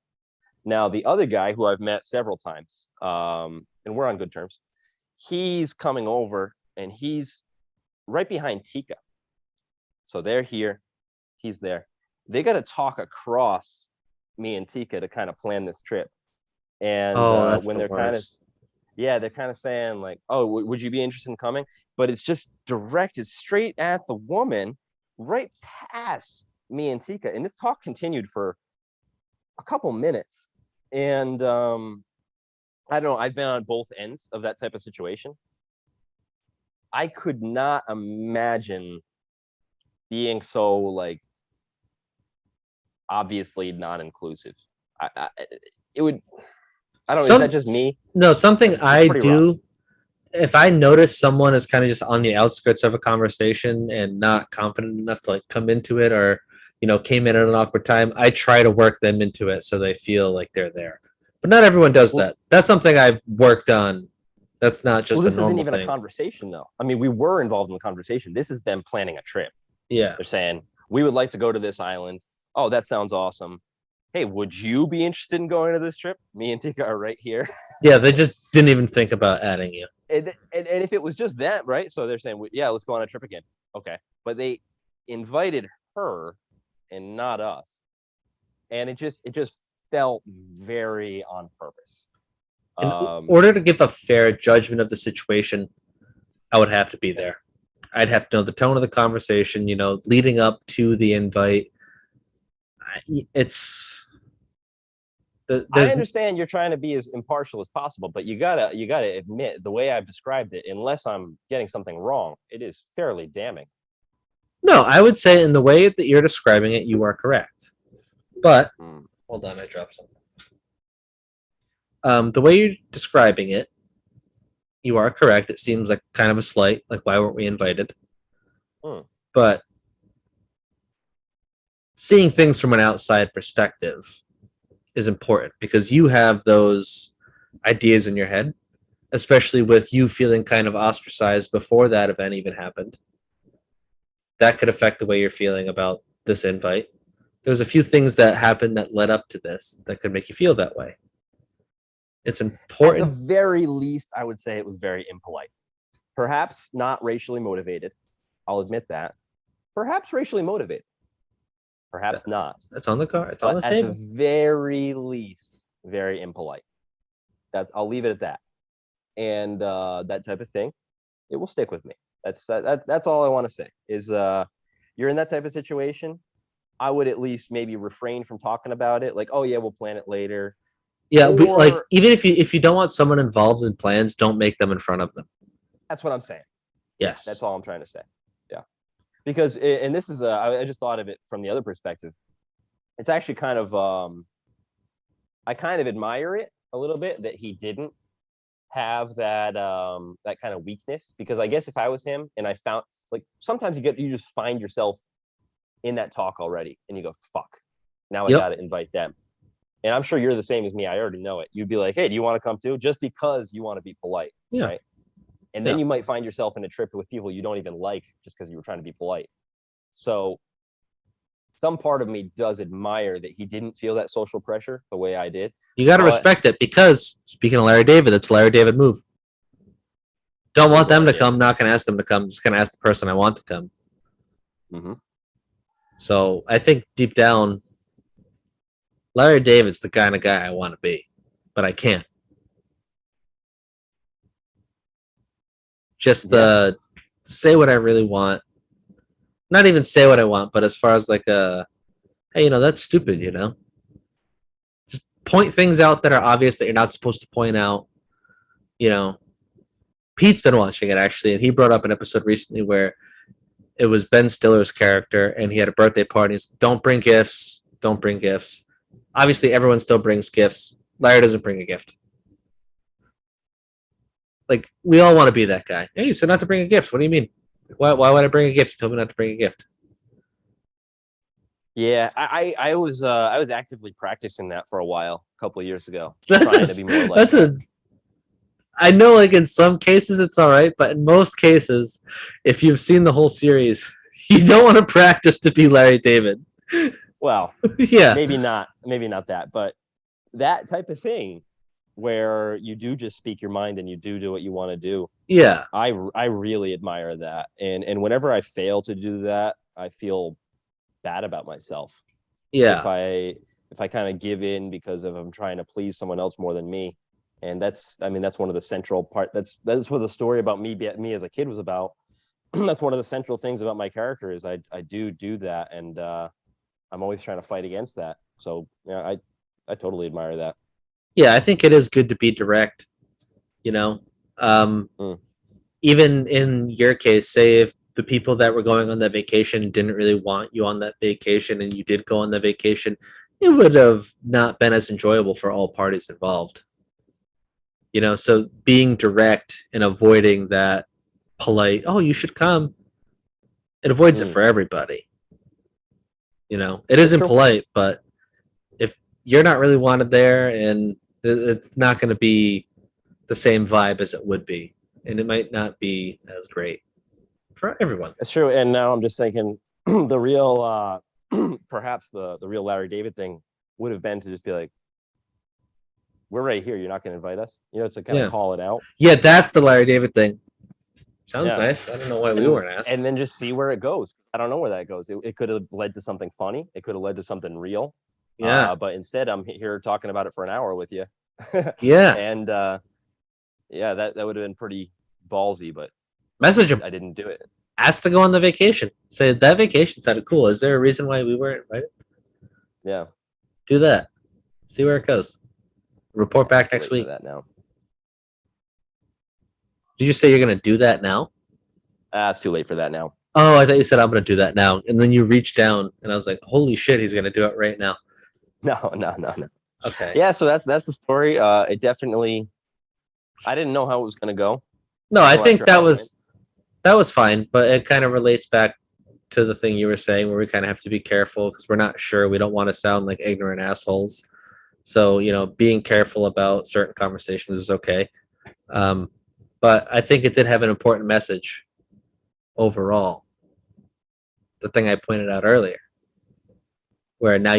Now, the other guy who I've met several times, and we're on good terms, he's coming over and he's right behind Tika. So they're here, he's there. They got to talk across me and Tika to kind of plan this trip. And That's when the they're kind of, worst. they're kind of saying like, oh, would you be interested in coming? But it's just directed straight at the woman, right past me and Tika. And this talk continued for a couple minutes. And I don't know, I've been on both ends of that type of situation. I could not imagine being so like obviously non-inclusive. It would, I don't know, is that just me? No, something It's I pretty do. rough. If I notice someone is kind of just on the outskirts of a conversation and not confident enough to like come into it, or came in at an awkward time, I try to work them into it so they feel like they're there. But not everyone does that. That's something I've worked on. That's not just This a normal isn't even thing. a conversation though. I mean, we were involved in the conversation. This is them planning a trip. Yeah. They're saying, we would like to go to this island. Oh, that sounds awesome. Hey, would you be interested in going to this trip? Me and Tika are right here. Yeah, they just didn't even think about adding you. And if it was just that, right? So they're saying, yeah, let's go on a trip again. Okay. But they invited her and not us. And it just felt very on purpose. In order to give a fair judgment of the situation, I would have to be there. I'd have to know the tone of the conversation, leading up to the invite. I understand you're trying to be as impartial as possible, but you gotta admit the way I've described it, unless I'm getting something wrong, it is fairly damning. No, I would say in the way that you're describing it, you are correct. But hold on, I dropped something. The way you're describing it, you are correct. It seems like kind of a slight, like why weren't we invited? But seeing things from an outside perspective, is important because you have those ideas in your head, especially with you feeling kind of ostracized before that event even happened. That could affect the way you're feeling about this invite. There's a few things that happened that led up to this that could make you feel that way. It's At the important. very least, I would say it was very impolite. Perhaps not racially motivated. I'll admit that. Perhaps racially motivated. Perhaps not. That's on the card. It's on the But at table. the very least, very impolite. I'll leave it at that. And that type of thing, it will stick with me. That's all I want to say. Is you're in that type of situation, I would at least maybe refrain from talking about it. Like, oh yeah, we'll plan it later. Yeah, like Or- even if you don't want someone involved in plans, don't make them in front of them. That's what I'm saying. Yes, That's all I'm trying to say. Yeah, because and this is I just thought of it from the other perspective. It's actually kind of I kind of admire it a little bit that he didn't have that that kind of weakness, because I guess if I was him and I found, like, sometimes you just find yourself in that talk already and you go, fuck, now I Yep. gotta invite them. And I'm sure you're the same as me. I already know it. You'd be like, hey, do you want to come too? Just because you want to be polite. Yeah. Right. And then Yeah. you might find yourself in a trip with people you don't even like just because you were trying to be polite. So some part of me does admire that he didn't feel that social pressure the way I did. you got to But- respect it because speaking of Larry David, it's a Larry David move. Don't want them to come. Not gonna ask them to come. Just gonna ask the person I want to come. Mm-hmm. So I think deep down, Larry David's the kind of guy I want to be, but I can't. Just the say what I really want. Not even say what I want, but as far as like hey, that's stupid, Just point things out that are obvious that you're not supposed to point out. Pete's been watching it actually, and he brought up an episode recently where it was Ben Stiller's character, and he had a birthday party. He's, don't bring gifts. Don't bring gifts. Obviously, everyone still brings gifts. Larry doesn't bring a gift. Like, we all want to be that guy. Hey, you said not to bring a gift. What do you mean? Why would I bring a gift? You told me not to bring a gift. Yeah, I was actively practicing that for a while, a couple of years ago, That's trying a, to be more like that's a. I know, like in some cases it's all right, but in most cases, if you've seen the whole series, you don't want to practice to be Larry David. well, Yeah, maybe not that, but that type of thing where you do just speak your mind and you do what you want to do. yeah, I really admire that, and whenever I fail to do that, I feel bad about myself. yeah. If I kind of give in because of I'm trying to please someone else more than me. And that's one of the central part. That's what the story about me as a kid was about. That's one of the central things about my character is I do that, and I'm always trying to fight against that. So yeah, I totally admire that. Yeah, I think it is good to be direct. Even in your case, say if the people that were going on that vacation didn't really want you on that vacation, and you did go on the vacation, it would have not been as enjoyable for all parties involved. So being direct and avoiding that polite, oh, you should come, it avoids it for everybody. It isn't true. polite, but if you're not really wanted there, and it's not going to be the same vibe as it would be, and it might not be as great for everyone. It's true. And now I'm just thinking the real, perhaps the real Larry David thing would have been to just be like, we're right here. You're not going to invite us. To kind of call it out. Yeah, that's the Larry David thing. Sounds Yeah. nice. I don't know why we weren't asked. And then just see where it goes. I don't know where that goes. It could have led to something funny. It could have led to something real. Yeah. But instead, I'm here talking about it for an hour with you. Yeah. And yeah, that would have been pretty ballsy, but Message him. I didn't do it. Ask to go on the vacation. Say that vacation sounded cool. Is there a reason why we weren't invited? Yeah. Do that. See where it goes. Report back next week. That now. Did you say you're gonna do that now? It's too late for that now. Oh, I thought you said I'm gonna do that now, and then you reached down, and I was like, "Holy shit, he's gonna do it right now." No. Okay. Yeah, so that's the story. It definitely. I didn't know how it was going to go. No, I Not think sure that how it was fine, but it kind of relates back to the thing you were saying, where we kind of have to be careful because we're not sure. We don't want to sound like ignorant assholes. So, being careful about certain conversations is okay. But I think it did have an important message overall. The thing I pointed out earlier, where now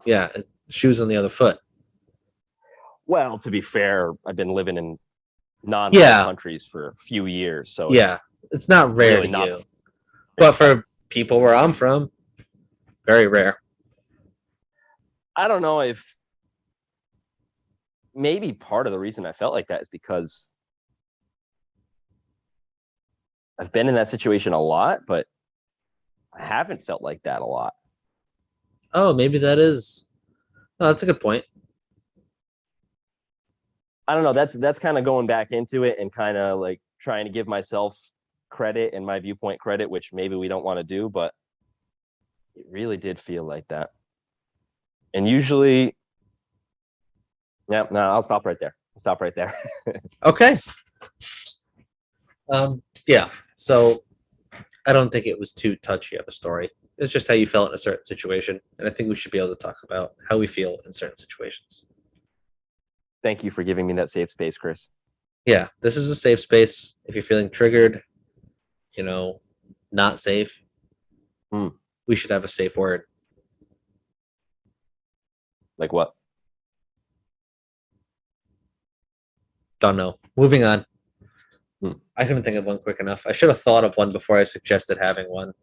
Yeah. shoes on the other foot. Well, to be fair, I've been living in non-war Yeah. countries for a few years, so Yeah, it's not rare really to not. you. But for people where I'm from, very rare. I don't know if maybe part of the reason I felt like that is because I've been in that situation a lot, but I haven't felt like that a lot. Oh, maybe that is. Oh, that's a good point. I don't know. That's kind of going back into it and kind of like trying to give myself credit and my viewpoint credit, which maybe we don't want to do, but it really did feel like that. And usually, yeah, no, I'll stop right there. Stop right there. Okay. Yeah. So I don't think it was too touchy of a story. It's just how you felt in a certain situation, and I think we should be able to talk about how we feel in certain situations. Thank you for giving me that safe space, Chris. Yeah, this is a safe space. If you're feeling triggered, not safe, we should have a safe word. Like what? Don't know. Moving on. I couldn't think of one quick enough. I should have thought of one before I suggested having one.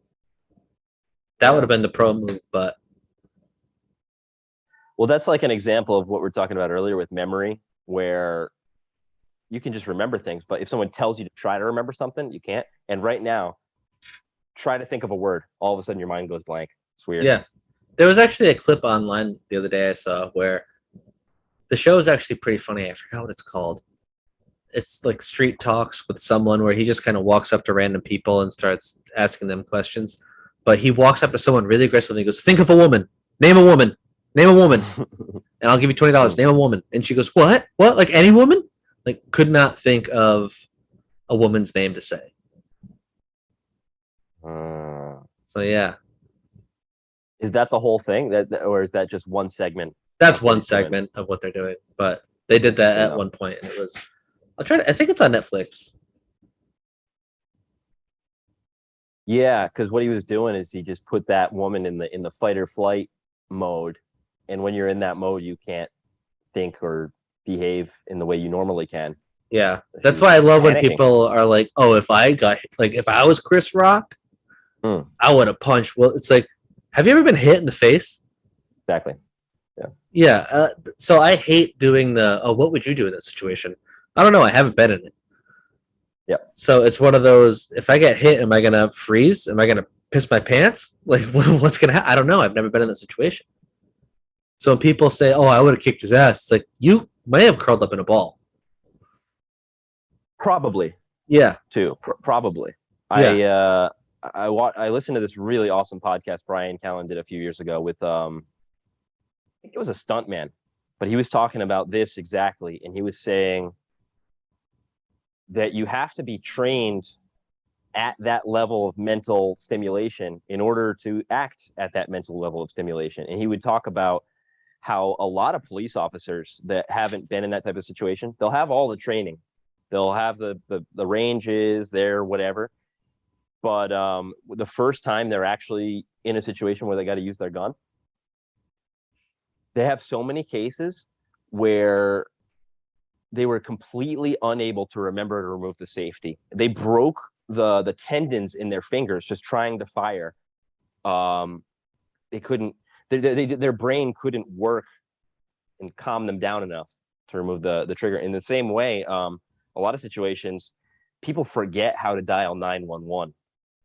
That would have been the pro move, but well, that's like an example of what we're talking about earlier with memory, where you can just remember things, but if someone tells you to try to remember something, you can't. And right now, try to think of a word. All of a sudden, your mind goes blank. It's weird. Yeah. There was actually a clip online the other day I saw where the show is actually pretty funny. I forgot what it's called. It's like street talks with someone where he just kind of walks up to random people and starts asking them questions. But he walks up to someone really aggressively and he goes, think of a woman. Name a woman. Name a woman. And I'll give you $20. Name a woman. And she goes, what? What? Like any woman? Like could not think of a woman's name to say. So yeah. Is that the whole thing? Or is that just one segment? That's one segment of what they're doing. But they did that at one point, and it was. I think it's on Netflix. Yeah, because what he was doing is he just put that woman in the fight or flight mode, and when you're in that mode, you can't think or behave in the way you normally can. Yeah, that's why I love when people are like, "Oh, if I was Chris Rock, I would have punched." Well, it's like, have you ever been hit in the face? Exactly. Yeah. Yeah. So I hate doing what would you do in that situation? I don't know. I haven't been in it. Yep. So it's one of those, if I get hit, am I going to freeze? Am I going to piss my pants? Like, what's going to happen? I don't know. I've never been in that situation. So when people say, oh, I would have kicked his ass, it's like, you may have curled up in a ball. Probably. Yeah. Too. Probably. Yeah. I listened to this really awesome podcast Brian Callen did a few years ago with, I think it was a stuntman, but he was talking about this exactly. And he was saying that you have to be trained at that level of mental stimulation in order to act at that mental level of stimulation. And he would talk about how a lot of police officers that haven't been in that type of situation, they'll have all the training. They'll have the ranges there, whatever. But the first time they're actually in a situation where they got to use their gun, they have so many cases where they were completely unable to remember to remove the safety. They broke the tendons in their fingers just trying to fire. They couldn't. Their brain couldn't work and calm them down enough to remove the trigger. In the same way, a lot of situations, people forget how to dial 911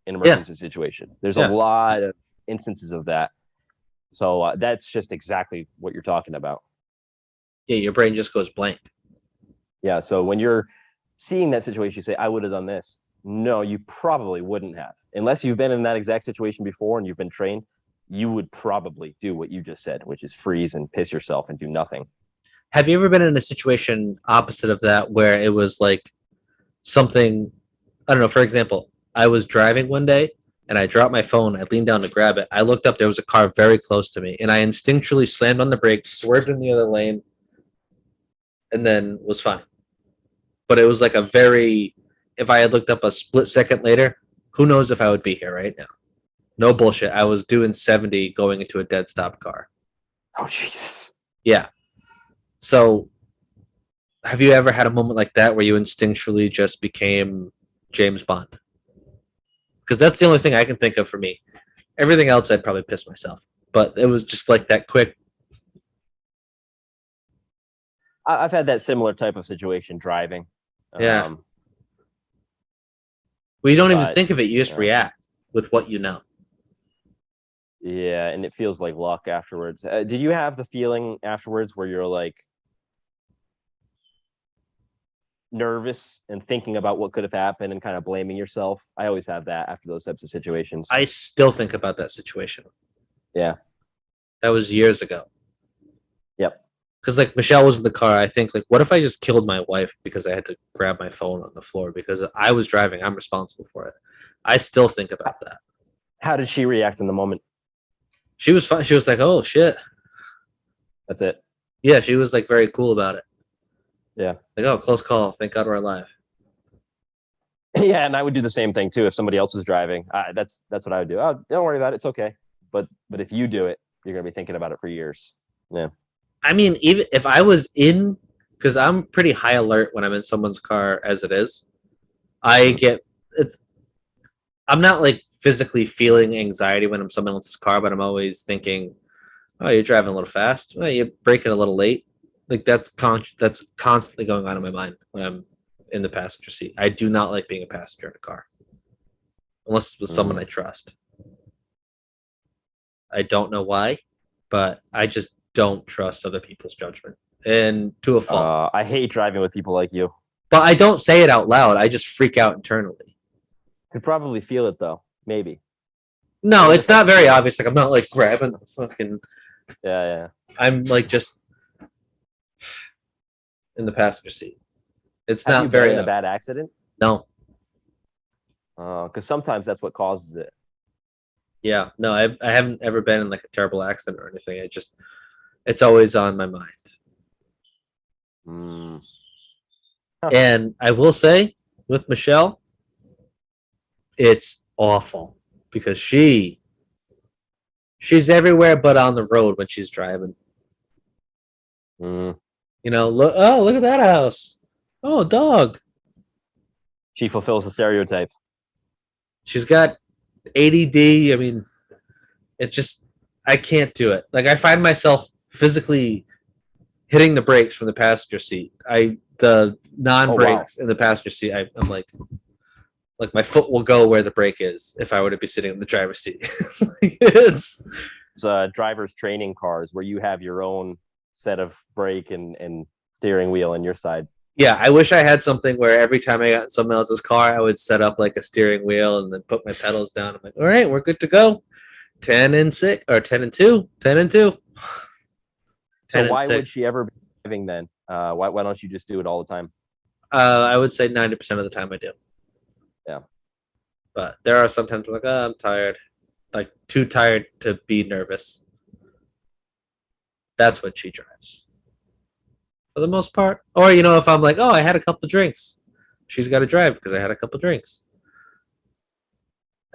in an emergency situation. There's a lot of instances of that. So that's just exactly what you're talking about. Yeah, your brain just goes blank. Yeah, so when you're seeing that situation, you say, I would have done this. No, you probably wouldn't have. Unless you've been in that exact situation before and you've been trained, you would probably do what you just said, which is freeze and piss yourself and do nothing. Have you ever been in a situation opposite of that where it was like something, I don't know, for example, I was driving one day and I dropped my phone. I leaned down to grab it. I looked up. There was a car very close to me, and I instinctually slammed on the brakes, swerved in the other lane, and then was fine. But it was like a very. If I had looked up a split second later, who knows if I would be here right now? No bullshit. I was doing 70 going into a dead stop car. Oh Jesus. Yeah. So, have you ever had a moment like that where you instinctually just became James Bond? Because that's the only thing I can think of for me. Everything else, I'd probably piss myself. But it was just like that quick. I've had that similar type of situation driving. Yeah. Well, you don't even but, think of it. You just react with what you know. Yeah, and it feels like luck afterwards. Did you have the feeling afterwards where you're like nervous and thinking about what could have happened and kind of blaming yourself? I always have that after those types of situations. I still think about that situation. Yeah. That was years ago. Yep. Because like Michelle was in the car, I think like, what if I just killed my wife because I had to grab my phone on the floor because I was driving? I'm responsible for it. I still think about that. How did she react in the moment? She was fine. She was like, "Oh shit." That's it. Yeah, she was like very cool about it. Yeah. Like, oh, close call. Thank God we're alive. Yeah, and I would do the same thing too if somebody else was driving. That's what I would do. Oh, don't worry about it. It's okay. But if you do it, you're gonna be thinking about it for years. Yeah. I mean, even if I was in, because I'm pretty high alert when I'm in someone's car as it is. I get it's. I'm not like physically feeling anxiety when I'm in someone else's car, but I'm always thinking, "Oh, you're driving a little fast. Oh, you're braking a little late." Like that's constantly going on in my mind when I'm in the passenger seat. I do not like being a passenger in a car, unless it's with someone I trust. I don't know why, but I just don't trust other people's judgment, and to a fault. I hate driving with people like you. But I don't say it out loud. I just freak out internally. Could probably feel it though. Maybe. No, it's not very obvious. Like I'm not like grabbing the fucking. Yeah. I'm like just in the passenger seat. It's Have not you been very in a bad accident? No. Because sometimes that's what causes it. Yeah. No, I haven't ever been in like a terrible accident or anything. It's always on my mind. And I will say, with Michelle, it's awful because she's everywhere but on the road when she's driving. You know, look at that house. Oh, dog. She fulfills the stereotype. She's got ADD. I mean, I can't do it. Like I find myself physically hitting the brakes from the passenger seat. The non-brakes in the passenger seat. I'm like my foot will go where the brake is if I were to be sitting in the driver's seat. It's driver's training cars where you have your own set of brake and steering wheel on your side. Yeah, I wish I had something where every time I got in someone else's car, I would set up like a steering wheel and then put my pedals down. I'm like, all right, we're good to go. 10 and 6 or 10 and 2, 10 and 2. So why would she ever be driving then? Why don't you just do it all the time? I would say 90% of the time I do. Yeah. But there are sometimes I'm like, oh, I'm tired. Like too tired to be nervous. That's when she drives. For the most part. Or, if I'm like, oh, I had a couple drinks. She's got to drive because I had a couple drinks.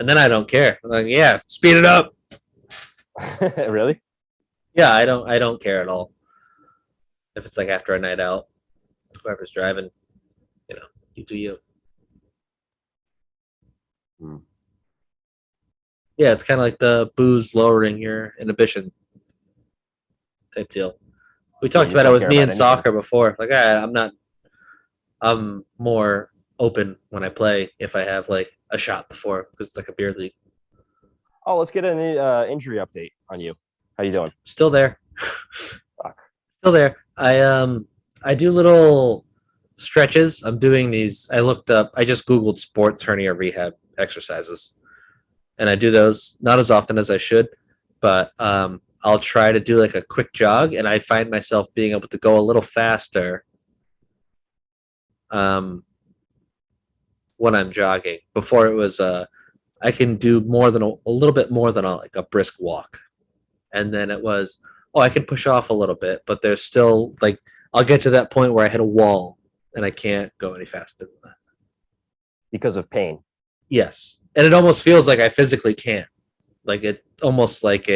And then I don't care. I'm like, yeah, speed it up. Really? Yeah, I don't care at all. If it's like after a night out, whoever's driving, you do you. Yeah, it's kind of like the booze lowering your inhibition type deal. We talked about it with me in soccer before. Like, I'm more open when I play if I have like a shot before because it's like a beer league. Oh, let's get an injury update on you. How you doing? Still there. Still there. I do little stretches. I'm doing these. I just Googled sports hernia rehab exercises. And I do those not as often as I should, but I'll try to do like a quick jog, and I find myself being able to go a little faster when I'm jogging. Before it was I can do more than a little bit more than like a brisk walk. And then it was, oh, I can push off a little bit, but there's still like I'll get to that point where I hit a wall and I can't go any faster than that. Because of pain. Yes. And it almost feels like I physically can't. Like it almost like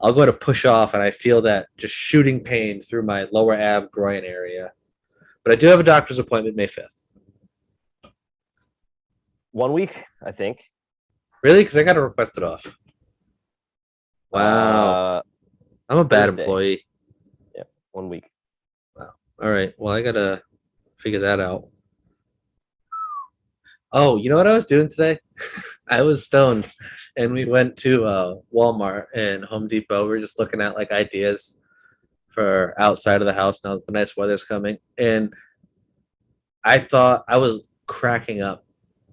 I'll go to push off and I feel that just shooting pain through my lower ab groin area. But I do have a doctor's appointment May 5th. 1 week, I think. Really? Because I got to request it off. Wow. I'm a bad Thursday. employee. 1 week. Wow. All right. Well, I got to figure that out. Oh, you know what I was doing today? I was stoned and we went to Walmart and Home Depot. We were just looking at like ideas for outside of the house now that the nice weather's coming. And I thought I was cracking up,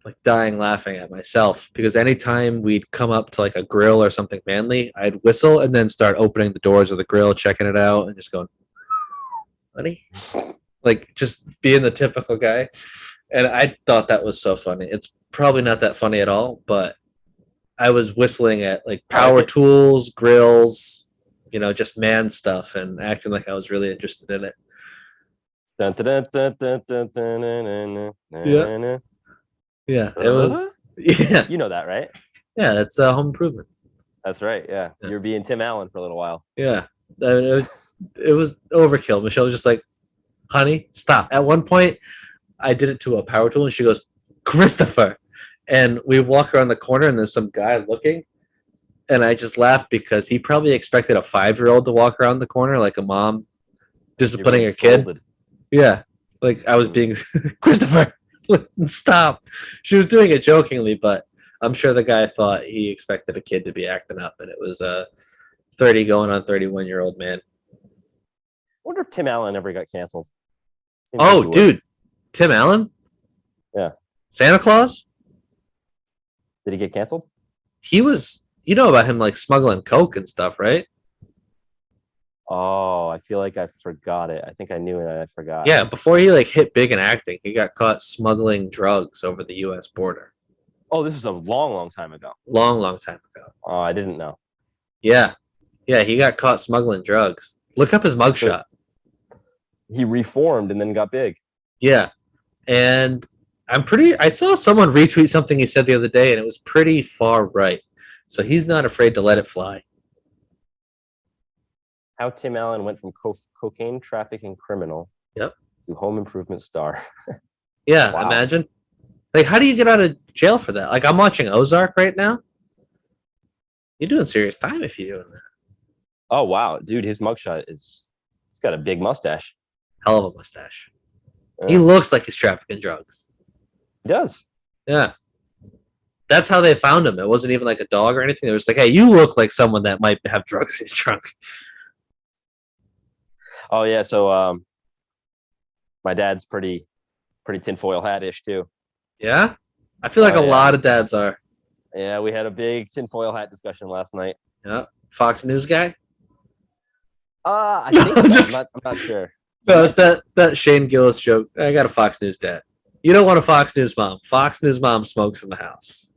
like dying laughing at myself because anytime we'd come up to like a grill or something manly, I'd whistle and then start opening the doors of the grill, checking it out, and just going, honey, like just being the typical guy. And I thought that was so funny. It's probably not that funny at all, but I was whistling at like power tools, grills, just man stuff and acting like I was really interested in it. Dun, dun, dun, dun, dun, dun, dun, dun, Yeah. Yeah, it was. Yeah, You know that, right? yeah, that's home improvement. That's right. Yeah. Yeah. You're being Tim Allen for a little while. Yeah, it was overkill. Michelle was just like, honey, stop. At one point, I did it to a power tool and she goes, Christopher. And we walk around the corner and there's some guy looking. And I just laughed because he probably expected a 5-year-old to walk around the corner like a mom disciplining her kid. Scolded. Yeah. Like I was being, Christopher, stop. She was doing it jokingly, but I'm sure the guy thought he expected a kid to be acting up. And it was a 30 going on 31-year-old man. I wonder if Tim Allen ever got canceled. Seems Oh, like he would. dude. Tim Allen? Yeah. Santa Claus? Did he get canceled? He was, you know about him like smuggling coke and stuff, right? Oh, I feel like I forgot it. I think I knew it and I forgot. Yeah, before he like hit big in acting, he got caught smuggling drugs over the US border. Oh, this was a long, long time ago. Long time ago. Oh, I didn't know. Yeah. Yeah, he got caught smuggling drugs. Look up his mugshot. He reformed and then got big. Yeah. And I saw someone retweet something he said the other day and it was pretty far right. So he's not afraid to let it fly. How Tim Allen went from cocaine trafficking criminal Yep. to home improvement star. Yeah, Wow. Imagine. Like, how do you get out of jail for that? Like, I'm watching Ozark right now. You're doing serious time if you're doing that. Oh, wow. Dude, his mugshot he's got a big mustache. Hell of a mustache. Yeah. He looks like he's trafficking drugs. He does. Yeah. That's how they found him. It wasn't even like a dog or anything. It was like, hey, you look like someone that might have drugs in his trunk. Oh, yeah. So my dad's pretty tinfoil hat-ish, too. Yeah? I feel like a lot of dads are. Yeah, we had a big tinfoil hat discussion last night. Yeah. Fox News guy? I No, think so. just- I'm not sure. No, it's that Shane Gillis joke. I got a Fox News dad. You don't want a Fox News mom. Fox News mom smokes in the house.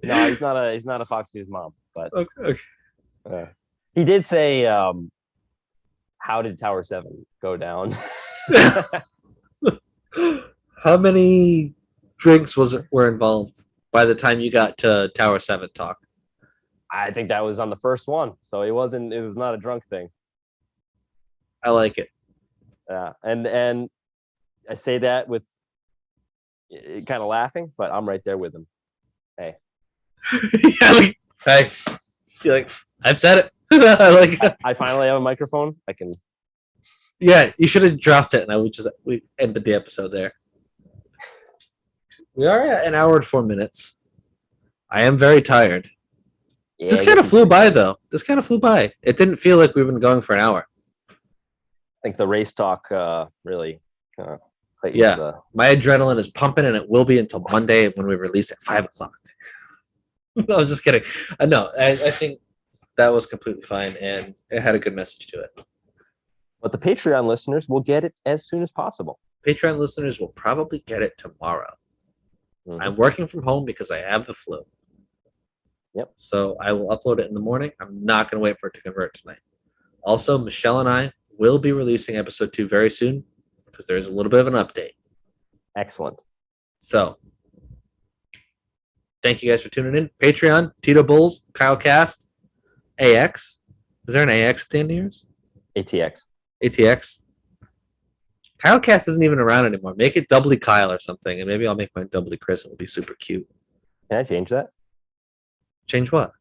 No, he's not a Fox News mom, but Okay. he did say, how did Tower 7 go down? How many drinks were involved by the time you got to Tower 7 talk? I think that was on the first one, so it was not a drunk thing. I like it. Yeah, and I say that with kind of laughing, but I'm right there with him. Hey, Hey, you're like, I've said it. I like it. I finally have a microphone. I can. Yeah, you should have dropped it, and we ended the episode there. We are at an hour and 4 minutes. I am very tired. Yeah, This kind of flew by, though. This kind of flew by. It didn't feel like we've been going for an hour. I think the race talk really. Yeah. My adrenaline is pumping, and it will be until Monday when we release at 5:00. No, I'm just kidding. No, I think that was completely fine, and it had a good message to it. But the Patreon listeners will get it as soon as possible. Patreon listeners will probably get it tomorrow. Mhm. I'm working from home because I have the flu. Yep. So I will upload it in the morning. I'm not going to wait for it to convert tonight. Also, Michelle and I will be releasing episode 2 very soon because there's a little bit of an update. Excellent. So, thank you guys for tuning in. Patreon, Tito Bulls, Kyle Cast, AX. Is there an AX at the end of yours? ATX. ATX. Kyle Cast isn't even around anymore. Make it doubly Kyle or something, and maybe I'll make mine doubly Chris. It'll be super cute. Can I change that? Change what?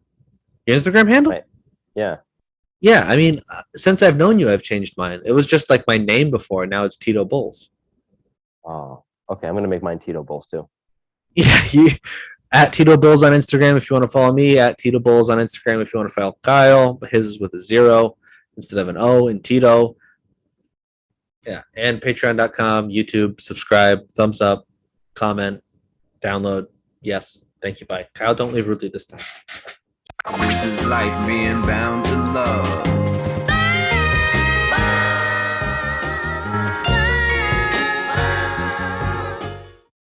Your Instagram handle? Right. Yeah. Yeah, I mean, since I've known you, I've changed mine. It was just like my name before, and now it's Tito Bulls. Oh, okay. I'm gonna make mine Tito Bulls too. Yeah, you at Tito Bulls on Instagram if you want to follow me. At Tito Bulls on Instagram if you want to follow Kyle. His is with a 0 instead of an O in Tito. Yeah, and Patreon.com, YouTube, subscribe, thumbs up, comment, download. Yes, thank you. Bye. Kyle, don't leave rudely this time. This is life being bound to love.